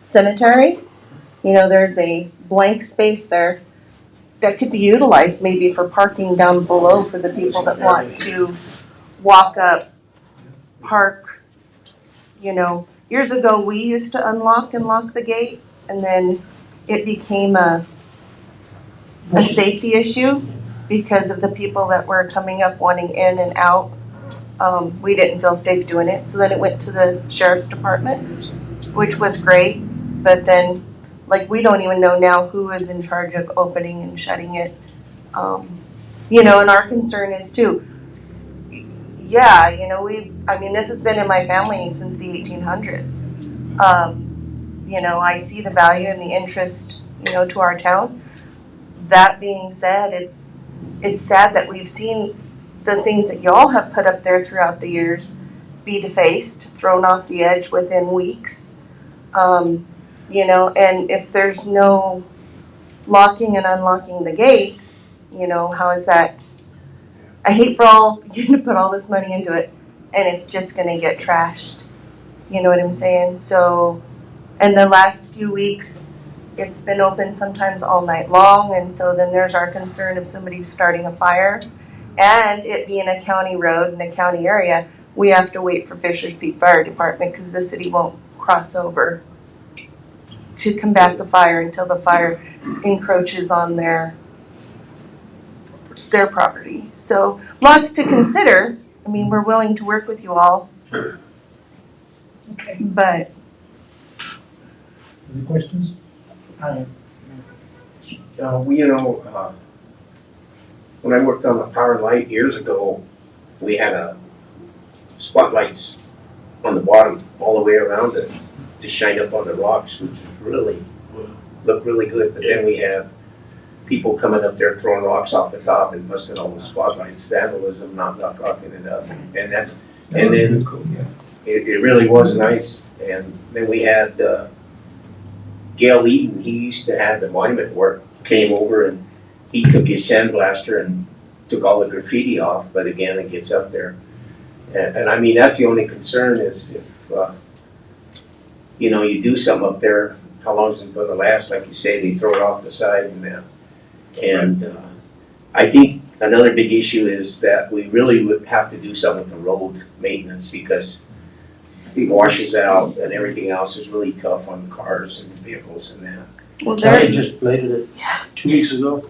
cemetery. There's a blank space there that could be utilized maybe for parking down below for the people that want to walk up, park. Years ago, we used to unlock and lock the gate, and then it became a safety issue because of the people that were coming up wanting in and out. We didn't feel safe doing it, so then it went to the sheriff's department, which was great, but then, we don't even know now who is in charge of opening and shutting it. And our concern is too, this has been in my family since the 1800s. I see the value and the interest, to our town. That being said, it's sad that we've seen the things that y'all have put up there throughout the years be defaced, thrown off the edge within weeks. And if there's no locking and unlocking the gate, how is that? I hate for all you to put all this money into it and it's just gonna get trashed. You know what I'm saying? So, and the last few weeks, it's been open sometimes all night long, and so then there's our concern of somebody starting a fire. And it being a county road in a county area, we have to wait for Fishers Peak Fire Department because the city won't cross over to combat the fire until the fire encroaches on their property. So lots to consider. We're willing to work with you all, Okay. but Any questions? When I worked on the power and light years ago, we had spotlights on the bottom all the way around it to shine up on the rocks, which looked really good. But then we had people coming up there throwing rocks off the top and busting all the spotlights, vandalism, not rocking it up. And then it really was nice. And then we had Gail Eaton, he used to have the monument work, came over and he took his sandblaster and took all the graffiti off, but again, it gets up there. And that's the only concern is if, you do something up there, how long is it gonna last? Like you say, they throw it off the side and that. And I think another big issue is that we really would have to do something with the road maintenance because it washes out and everything else is really tough on the cars and vehicles and that. well, County just bladed it 2 weeks ago,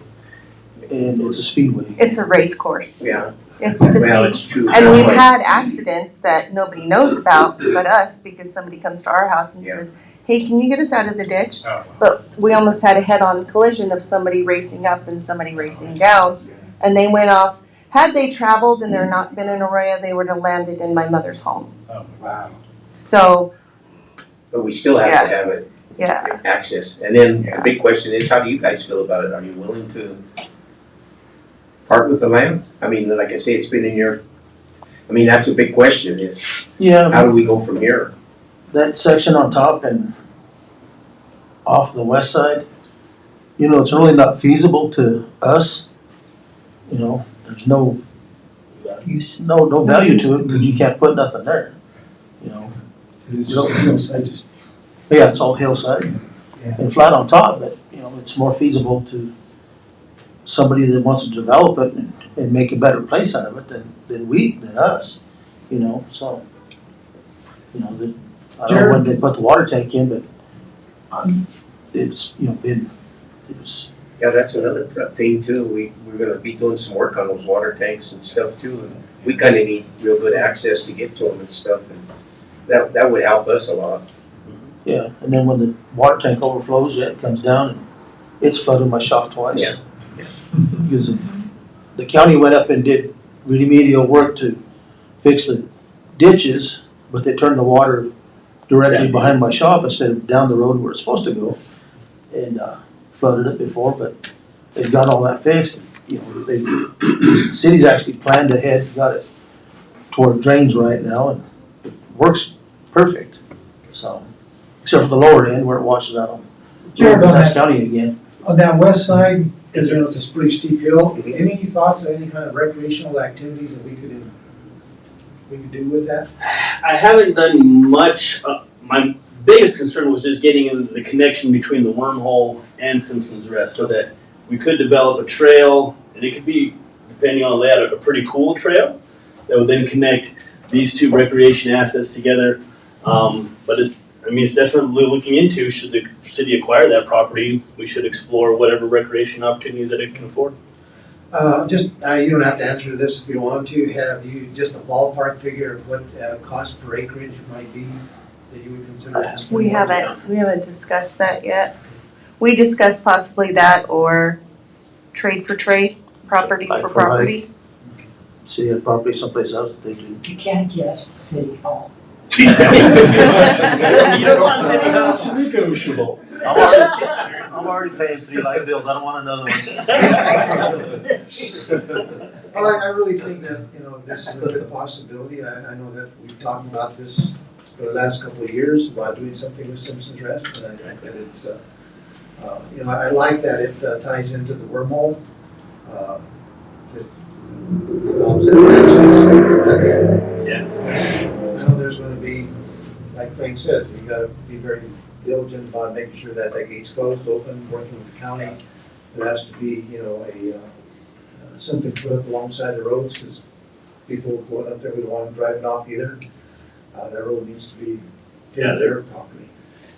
and it's a speedway. it's a race course. Yeah. It's to Well, see. it's true. And we've That's why- had accidents that nobody knows about but us because somebody comes to our house and Yeah. says, hey, can you get us out of the ditch? Oh. But we almost had a head-on collision of somebody racing up and somebody racing down. And they went off. Had they traveled and there not been an Arroyo, they would have landed in my mother's home. Wow. So, But we still have to have it yeah. access. And then the big question is, how do you guys feel about it? Are you willing to part with the land? Like I say, it's been in your I mean, that's a big question is, Yeah, how do we go from here? that section on top and off the west side, you know, it's really not feasible to us. You know, there's no value to it because you can't put nothing there, you know. It's just a hillside, just Yeah, it's all hillside Yeah. and flat on top, but, you know, it's more feasible to somebody that wants to develop it and make a better place out of it than us, you know, so. You know, I don't know when they put the water tank in, but, it's, you know, it was, Yeah, that's another thing too. We're gonna be doing some work on those water tanks and stuff too. And we kinda need real good access to get to them and stuff. And that would help us a lot. yeah, and then when the water tank overflows, yeah, it comes down and it's flooded my shop twice. Yeah. Because the county went up and did remedial work to fix the ditches, but they turned the water directly behind my shop instead of down the road where it's supposed to go. And, flooded it before, but they've got all that fixed. You know, the city's actually planned ahead, got it to where it drains right now and it works perfect. So, except for the lower end where it washes out on Jared, on Nass that- County again. on that west side, because you know, it's a pretty steep hill, any thoughts of any kind of recreational activities that we could do with that? I haven't done much. My biggest concern was just getting in the connection between the wormhole and Simpson's Rest so that we could develop a trail, and it could be, depending on layout, a pretty cool trail that would then connect these two recreation assets together. But it's definitely looking into, should the city acquire that property, we should explore whatever recreation opportunities that it can afford. You don't have to answer this if you don't want to. Have you just a ballpark figure of what cost per acreage might be that you would consider? We haven't discussed that yet. We discussed possibly that or trade for trade, property Like for for like. property. City had property someplace else that they do. You can't get City Hall. You don't want city hall. It's negotiable. I'm already paying 3 light bills, I don't want another one. Well, I really think that, you know, this is a good possibility. I know that we've talked about this for the last couple of years, about doing something with Simpson's Rest, and I think that it's, you know, I like that it ties into the wormhole. It develops that access. Yeah. I know there's gonna be, like Frank says, you gotta be very diligent about making sure that that gate's closed, open, working with the county. There has to be, you know, something put up alongside the roads, because people going up there, we don't want them driving off either. That road needs to be taken care of properly.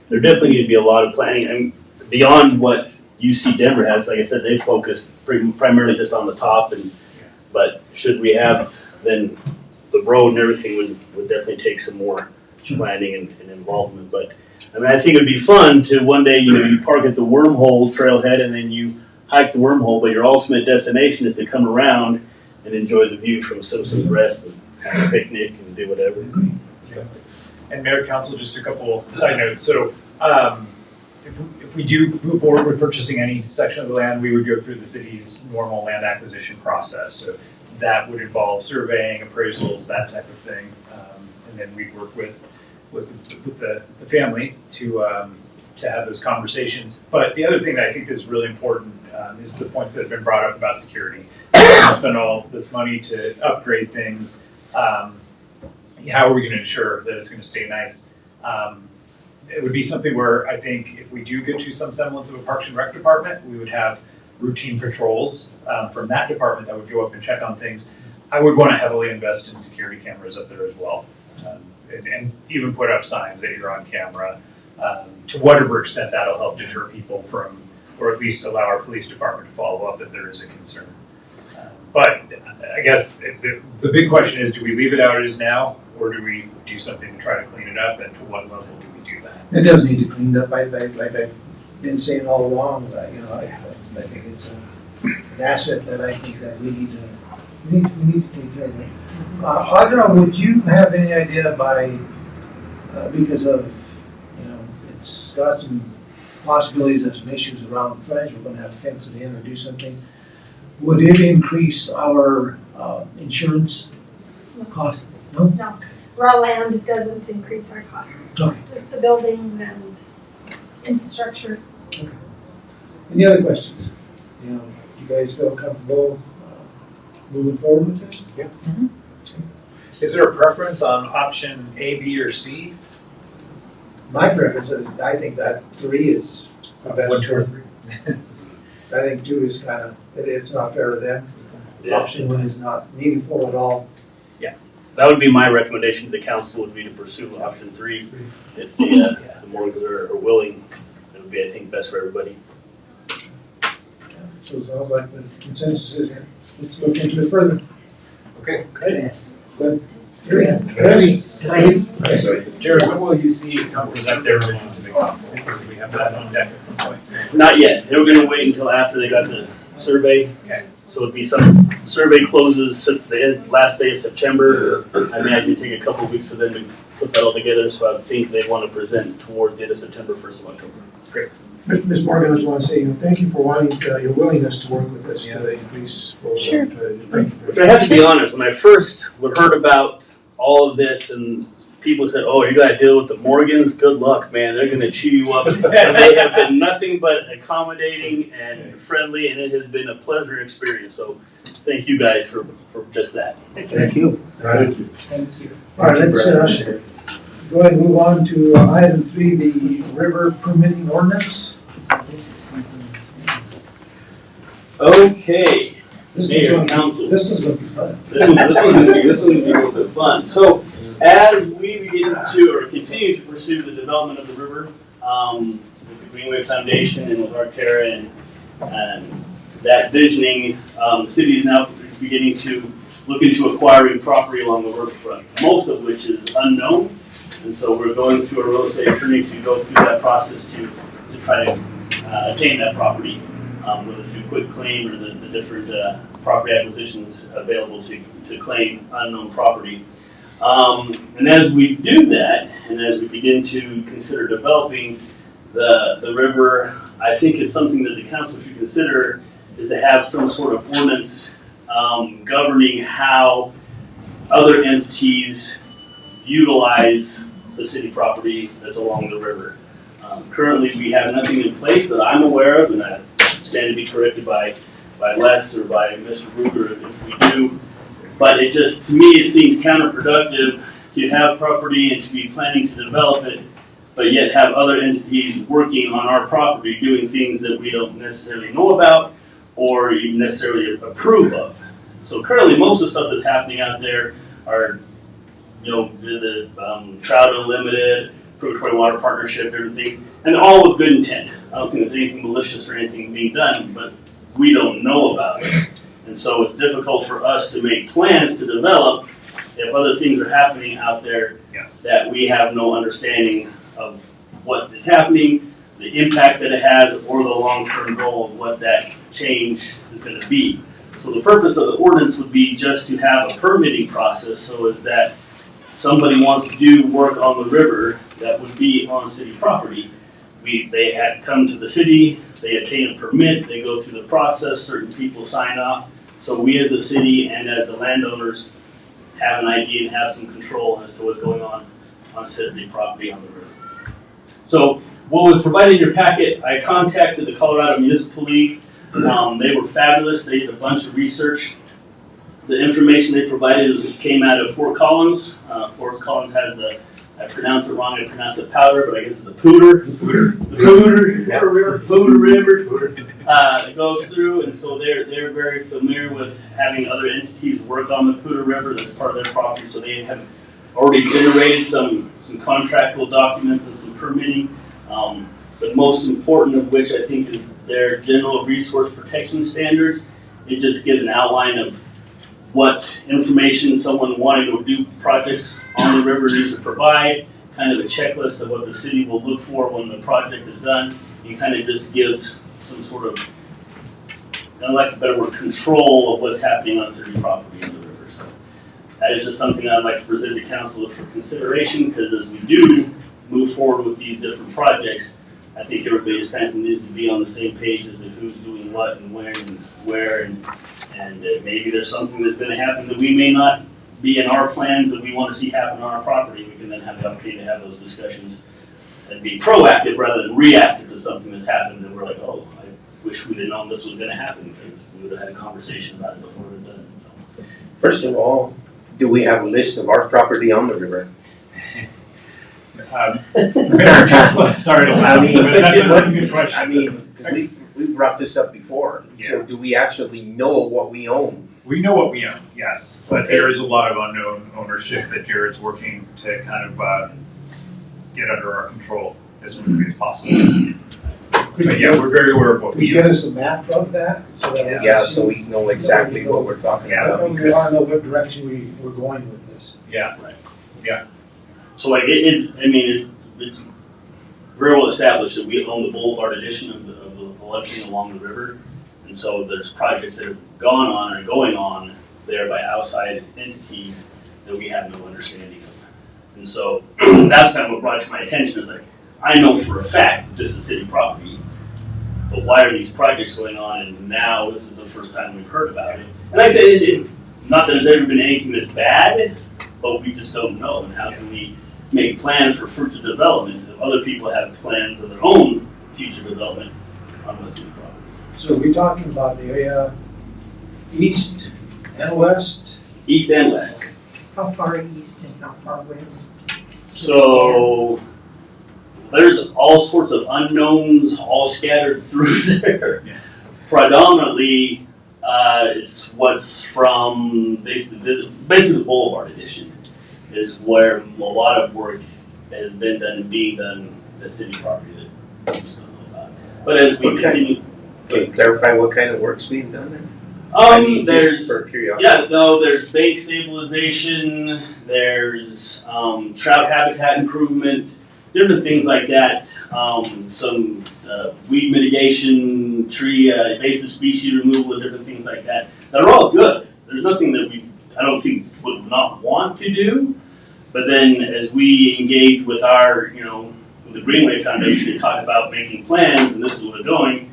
There definitely need to be a lot of planning, and beyond what UC Denver has, like I said, they focused primarily just on the top, but should we have, then the road and everything would definitely take some more planning and involvement, but I mean, I think it'd be fun to one day, you know, you park at the wormhole trailhead and then you hike the wormhole, but your ultimate destination is to come around and enjoy the view from Simpson's Rest and have a picnic and do whatever. And Mayor, Council, just a couple side notes. So if we do move forward with purchasing any section of the land, we would go through the city's normal land acquisition process. So that would involve surveying, appraisals, that type of thing. And then we'd work with the family to have those conversations. But the other thing that I think is really important is the points that have been brought up about security. We spend all this money to upgrade things. How are we going to ensure that it's going to stay nice? It would be something where I think if we do get to some semblance of a Parks and Rec department, we would have routine patrols from that department that would go up and check on things. I would want to heavily invest in security cameras up there as well. And even put up signs that you're on camera. To whatever extent that'll help deter people from, or at least allow our police department to follow up if there is a concern. But I guess the big question is, do we leave it out as now, or do we do something to try to clean it up, and to what level do we do that? It does need to be cleaned up, like I've been saying all along, you know, I think it's an asset that I think that we need to take care of. Audra, would you have any idea because of, you know, it's got some possibilities of some issues around the fringe, we're gonna have to fence it in or do something. Would it increase our insurance Cost? No? No, raw land doesn't increase our costs. Okay. Just the buildings and infrastructure. Any other questions? You know, do you guys feel comfortable moving forward with this? Is there a preference on option A, B, or C? My preference is, I think that 3 is the best. What, 2 or 3? I think 2 is kind of, it's not fair to them. Yeah. Option 1 is not meaningful at all. That would be my recommendation to the council, would be to pursue option 3. If the Morgans are willing, it would be, I think, best for everybody. So it sounds like the consensus is, let's look into it further. Okay. Yes. Good. Yes. Jared, when will you see come present their vision to the council? Do we have that on deck at some point? Not yet. They were gonna wait until after they got the surveys. Okay. So it'd be some, survey closes the last day of September. I mean, I can take a couple of weeks for them to put that all together, so I would think they want to present towards the end of September, 1st of October. Ms. Morgan, I just want to say, thank you for wanting, your willingness to work with us to increase. Sure. Thank you. If I have to be honest, when I first heard about all of this and people said, oh, you gotta deal with the Morgans, good luck, man, they're gonna chew you up. And they have been nothing but accommodating and friendly, and it has been a pleasure experience, so thank you guys for just that. Thank you. Thank you. Thank you. All right, let's go ahead and move on to item 3, the river permitting ordinance. This is something that's. Okay, This Mayor, one's council. This one's going to be fun. This one's gonna be a little bit fun. So, as we begin to, or continue to pursue the development of the river, with the Greenway Foundation and with Arterra and that visioning, the city is now beginning to look into acquiring property along the riverfront, most of which is unknown. And so we're going through a real estate attorney to go through that process to try to obtain that property, whether through quick claim or the different property acquisitions available to claim unknown property. And as we do that, and as we begin to consider developing the river, I think it's something that the council should consider is to have some sort of ordinance governing how other entities utilize the city property that's along the river. Currently, we have nothing in place that I'm aware of, and I stand to be corrected by Les or by Mr. Ruger if we do. But it just, to me, it seems counterproductive to have property and to be planning to develop it, but yet have other entities working on our property doing things that we don't necessarily know about or even necessarily approve of. So currently, most of the stuff that's happening out there are, the Trout Unlimited, Purgatory Water Partnership, different things, and all with good intent. I don't think there's anything malicious or anything being done, but we don't know about it. And so it's difficult for us to make plans to develop if other things are happening out there that we have no understanding of what is happening, the impact that it has, or the long-term goal of what that change is going to be. So the purpose of the ordinance would be just to have a permitting process, so is that somebody wants to do work on the river that would be on city property. They had come to the city, they obtain a permit, they go through the process, certain people sign off. So we as a city and as the landowners have an idea and have some control as to what's going on city property on the river. So what was provided in your packet, I contacted the Colorado Municipal League. They were fabulous. They did a bunch of research. The information they provided came out of Fort Collins. Fort Collins has I pronounce it wrong, I pronounce it powder, but I guess it's the Pooter. The Pooter River. It goes through, and so they're very familiar with having other entities work on the Pooter River. That's part of their property, so they have already generated some contractual documents and some permitting. The most important of which I think is their general resource protection standards. It just gives an outline of what information someone wanting to do projects on the river needs to provide, kind of a checklist of what the city will look for when the project is done. It kind of just gives some sort of, I like a better word, control of what's happening on city property on the river. So that is just something I'd like to present to council for consideration, because as we do move forward with these different projects, I think everybody just kind of needs to be on the same page as to who's doing what and when and where, and maybe there's something that's going to happen that we may not be in our plans that we want to see happen on our property, we can then have the opportunity to have those discussions and be proactive rather than reactive to something that's happened and we're like, oh, I wish we'd have known this was gonna happen because we would have had a conversation about it before it done. So, First of all, do we have a list of our property on the river? Mayor, Council, sorry to laugh, but that's a really good question. I mean, 'cause we brought this up before, so do we actually know what we own? We know what we own, yes, but there is a lot of unknown ownership that Jared's working to kind of get under our control as quickly as possible. But yeah, we're very aware of what Could we you get own. us a map of that? So that we can Yeah, see- so we know exactly what we're talking Yeah. about. We wanna know what direction we're going with this. Yeah, So like it's very well established that we own the boulevard addition of the collection along the river. And so there's projects that have gone on and going on there by outside entities that we have no understanding of. And so that's kind of what brought it to my attention is like, I know for a fact that this is city property, but why are these projects going on and now this is the first time we've heard about it? And like I said, not that there's ever been anything that's bad, but we just don't know. And how can we make plans for future development if other people have plans of their own future development on the city property? So we're talking about the area east and west? East and west. How far east and how far west? So there's all sorts of unknowns all scattered through there. Yeah. Predominantly, it's what's from basically the Boulevard Edition is where a lot of work has been done and being done at city property that we just don't know about. But as we Okay. continue. Can you clarify what kind of work's being done there? I mean, just for curiosity. Yeah, no, there's bank stabilization, there's trout habitat improvement, different things like that. Some weed mitigation, tree invasive species removal, and different things like that. That are all good. There's nothing that I don't think would not want to do. But then as we engage with our, with the Greenway Foundation and talk about making plans, and this is where we're going,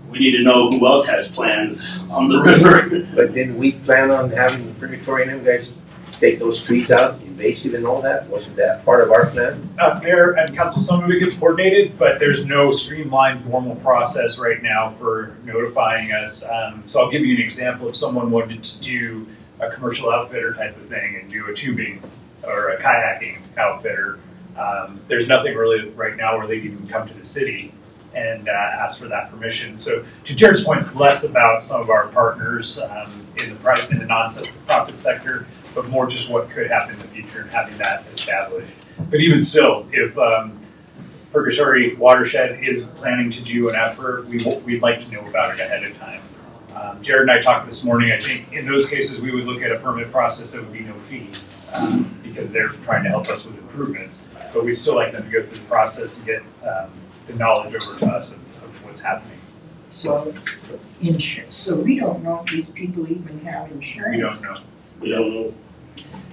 we need to know who else has plans on the river. But didn't we plan on having the purgatory and them guys take those trees out, invasive and all that? Wasn't that part of our plan? Mayor and Council, some of it gets coordinated, but there's no streamlined formal process right now for notifying us. So I'll give you an example. If someone wanted to do a commercial outfitter type of thing and do a tubing or a kayaking outfitter, there's nothing really right now where they can even come to the city and ask for that permission. So to Jared's point, it's less about some of our partners in the non-profit sector, but more just what could happen in the future and having that established. But even still, if Purgatory Watershed is planning to do an effort, we'd like to know about it ahead of time. Jared and I talked this morning. I think in those cases we would look at a permit process that would be no fee because they're trying to help us with improvements. But we'd still like them to go through the process and get the knowledge over to us of what's happening. So, insurance, so we don't know if these people even have insurance. We don't know. We don't know.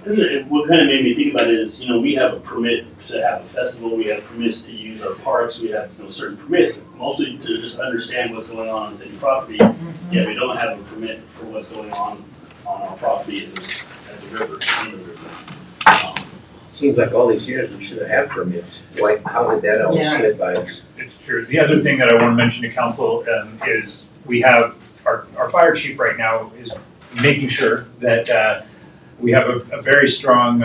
And what kind of made me think about it is, we have a permit to have a festival, we have permits to use our parks, we have certain permits, mostly to just understand what's going on city property. Yeah, we don't have a permit for what's going on our property at the river, in the river. Seems like all these years we should have had permits. Why, how did that all Yeah. slip by us? It's true. The other thing that I want to mention to council is we have, our fire chief right now is making sure that we have a very strong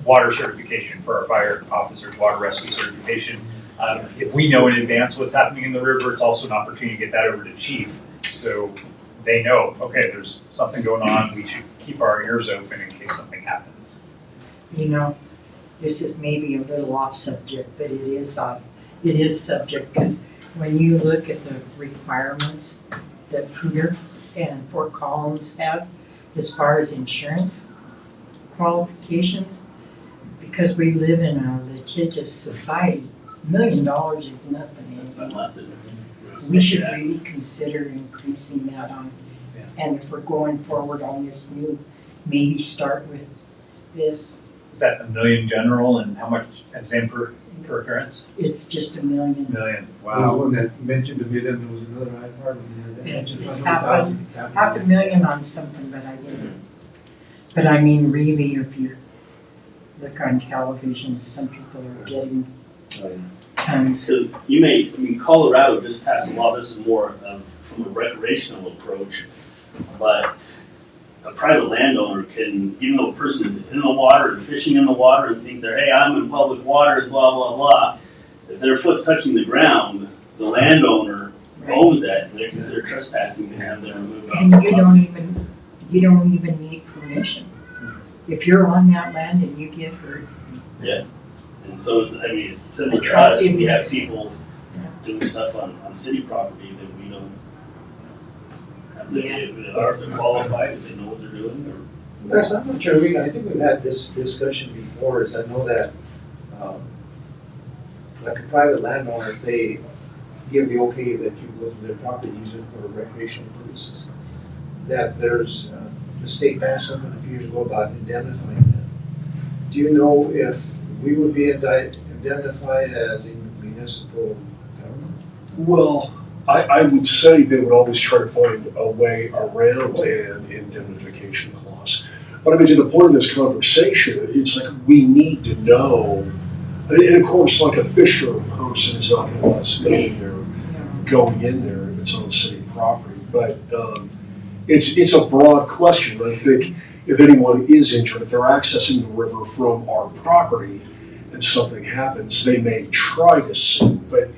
water certification for our fire officers, water rescue certification. If we know in advance what's happening in the river, it's also an opportunity to get that over to chief. So they know, okay, there's something going on. We should keep our ears open in case something happens. This is maybe a little off subject, but it is subject, because when you look at the requirements that Poudre and Fort Collins have as far as insurance qualifications, because we live in a litigious society, $1 million is nothing, is it? We should really consider increasing that on, and if we're going forward on this new, maybe start with this. Is that $1 million general and how much, and same per occurrence? It's just $1 million. $1 million, There was wow. one that mentioned $1 million, there was another part of it there that mentioned It's $100,000. $500,000 on something, but I didn't. But I mean, really, if you look on television, some people are getting tons. So you may, I mean, Colorado just passed a law, this is more from a recreational approach, but a private landowner can, even though a person is in the water and fishing in the water and think they're, hey, I'm in public water, blah, blah, blah, if their foot's touching the ground, the landowner owns that, and they're considered trespassing and have them removed. And you don't even need permission. If you're on that land and you get hurt. Yeah, and so it's, I mean, it's similar to us, Attractive we have nuisance. people doing stuff on city property that we don't have, that are they qualified, if they know what they're doing, or. Les, I'm not sure, I think we've had this discussion before, is I know that, like a private landowner, if they give the okay that you go to their property, use it for recreational purposes, that there's, the state passed something a few years ago about indemnifying them. Do you know if we would be indemnified as a municipal government? Well, I would say they would always try to find a way around an indemnification clause. But I mean, to the point of this conversation, it's like we need to know, and of course, like a fisher person is not gonna let us know they're going in there if it's on city property. But it's a broad question. I think if anyone is injured, if they're accessing the river from our property and something happens, they may try to sue, but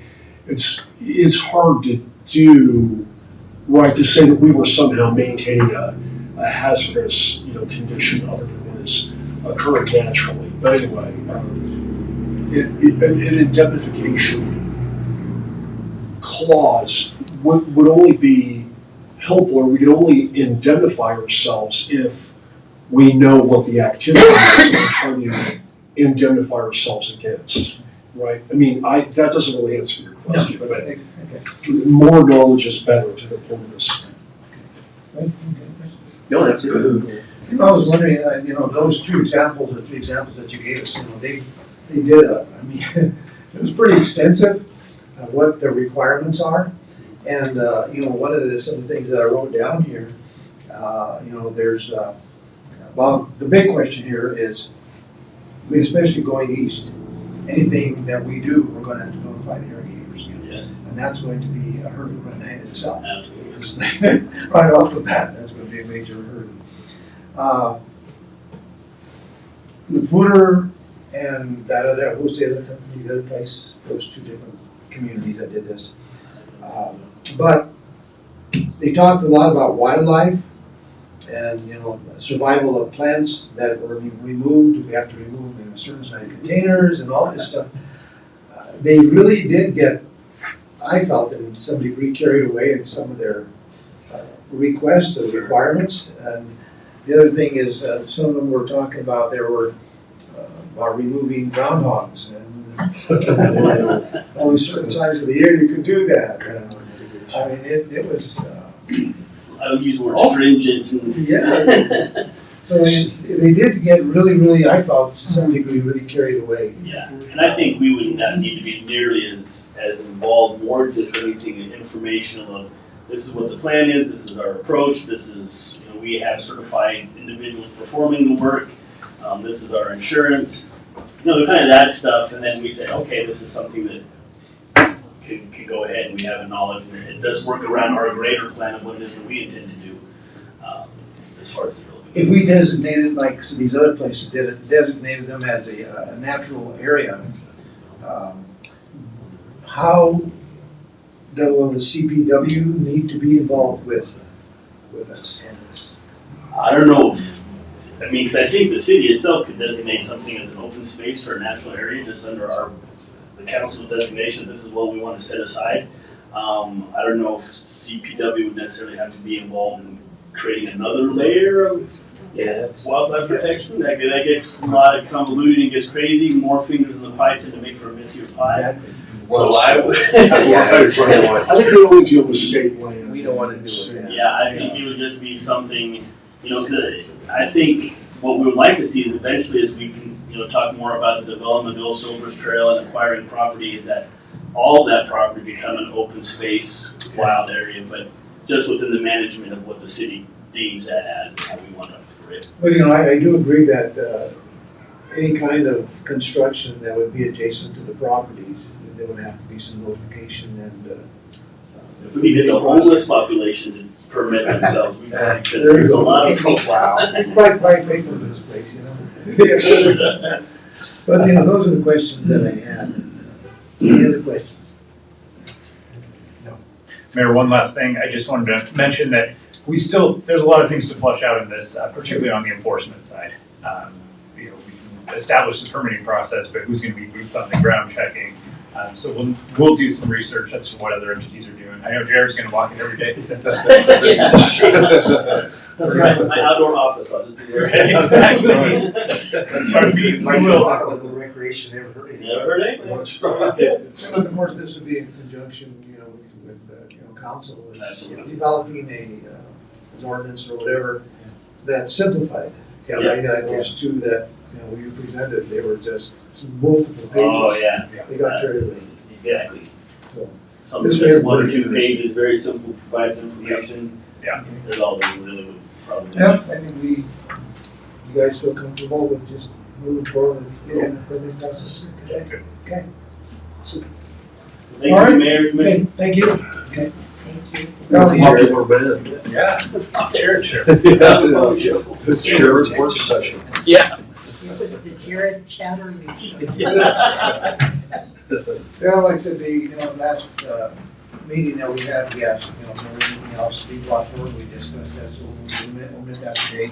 it's hard to do, right, to say that we were somehow maintaining a hazardous, condition other than what is occurring naturally. But anyway, an indemnification clause would only be helpful, or we could only indemnify ourselves if we know what the activity is and we're trying to indemnify ourselves against, right? I mean, that doesn't really answer your question, No, but okay. more knowledge is better to the point of this. No, that's it. I was wondering, those 2 examples or 3 examples that you gave us, they did it was pretty extensive, what the requirements are. And, one of some of the things that I wrote down here, there's, well, the big question here is, especially going east, anything that we do, we're gonna have to notify the irrigators. Yes. And that's going to be a hurdle in itself. Absolutely. Right off the bat, that's gonna be a major hurdle. Laputer and that other, who's the other company, the other place, those 2 different communities that did this. But they talked a lot about wildlife and, survival of plants that were removed. We have to remove them in a certain size containers and all this stuff. They really did get, I felt, in some degree carried away in some of their requests or requirements. And the other thing is, some of them were talking about about removing groundhogs, and only certain times of the year you could do that. I mean, it was. I would use the word stringent. Yeah. So they did get really, I felt, to some degree, really carried away. Yeah, and I think we would not need to be nearly as involved, more just anything informational of, this is what the plan is, this is our approach, this is, we have certified individuals performing the work, this is our insurance, kind of that stuff, and then we say, okay, this is something that can go ahead, and we have a knowledge, and it does work around our greater plan of what it is that we intend to do, as far as the building. If we designated, like some of these other places did it, designated them as a natural area, how will the CPW need to be involved with us on this? I don't know if, because I think the city itself could designate something as an open space or a natural area, just under the council's designation, this is what we want to set aside. I don't know if CPW would necessarily have to be involved in creating another layer of wildlife protection. That gets a lot of convoluted and gets crazy, more fingers in the pie tend to make for a messier pie. Exactly. So I would. I think they only deal with state land. We don't want to do it. Yeah, I think it would just be something, cause I think what we would like to see is eventually as we can, talk more about the development of the Old Silvers Trail and acquiring property, is that all of that property become an open space, wild area, but just within the management of what the city deems that as and how we want to But, I do agree that, any kind of construction that would be adjacent to the properties, there would have to be some notification and, If we could get the homeless population to permit themselves, we could, because There you there's a go. lot of folks. Quite faithful to this place, But, those are the questions that I had. Any other questions? Mayor, one last thing, I just wanted to mention that there's a lot of things to flush out in this, particularly on the enforcement side. We can establish the permitting process, but who's gonna be boots on the ground checking? So we'll do some research as to what other entities are doing. I know Jared's gonna walk it every day. That's right, my outdoor office, I'll just do that. Exactly. That's what we will. Recreation never heard of it. Never heard anything. And of course, this would be in conjunction, with council is Absolutely. developing an ordinance or whatever that's simplified. Yeah. Like those two that, you presented, they were just multiple pages. Oh, yeah. They got carried away, Exactly. so. Something This that's way one or everybody two can pages, very simple, provides information. Yeah. There's all the really would probably. Yeah, I think you guys feel comfortable with just moving forward with getting the permit process? Okay. Okay. Super. Thank All you, right. Mayor, Commissioner. Okay, thank you. Okay. Thank you. Well, Yeah. Jared, sure. The sheriff's work session. Yeah. It was the Jared Chatterley show. Well, like I said, the, last, meeting that we had, we asked, if there was anything else to be brought forward, we discussed that, so we'll miss that today.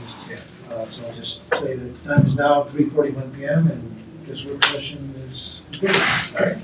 So I'll just say the time is now 3:41 PM and this work session is concluded. All right.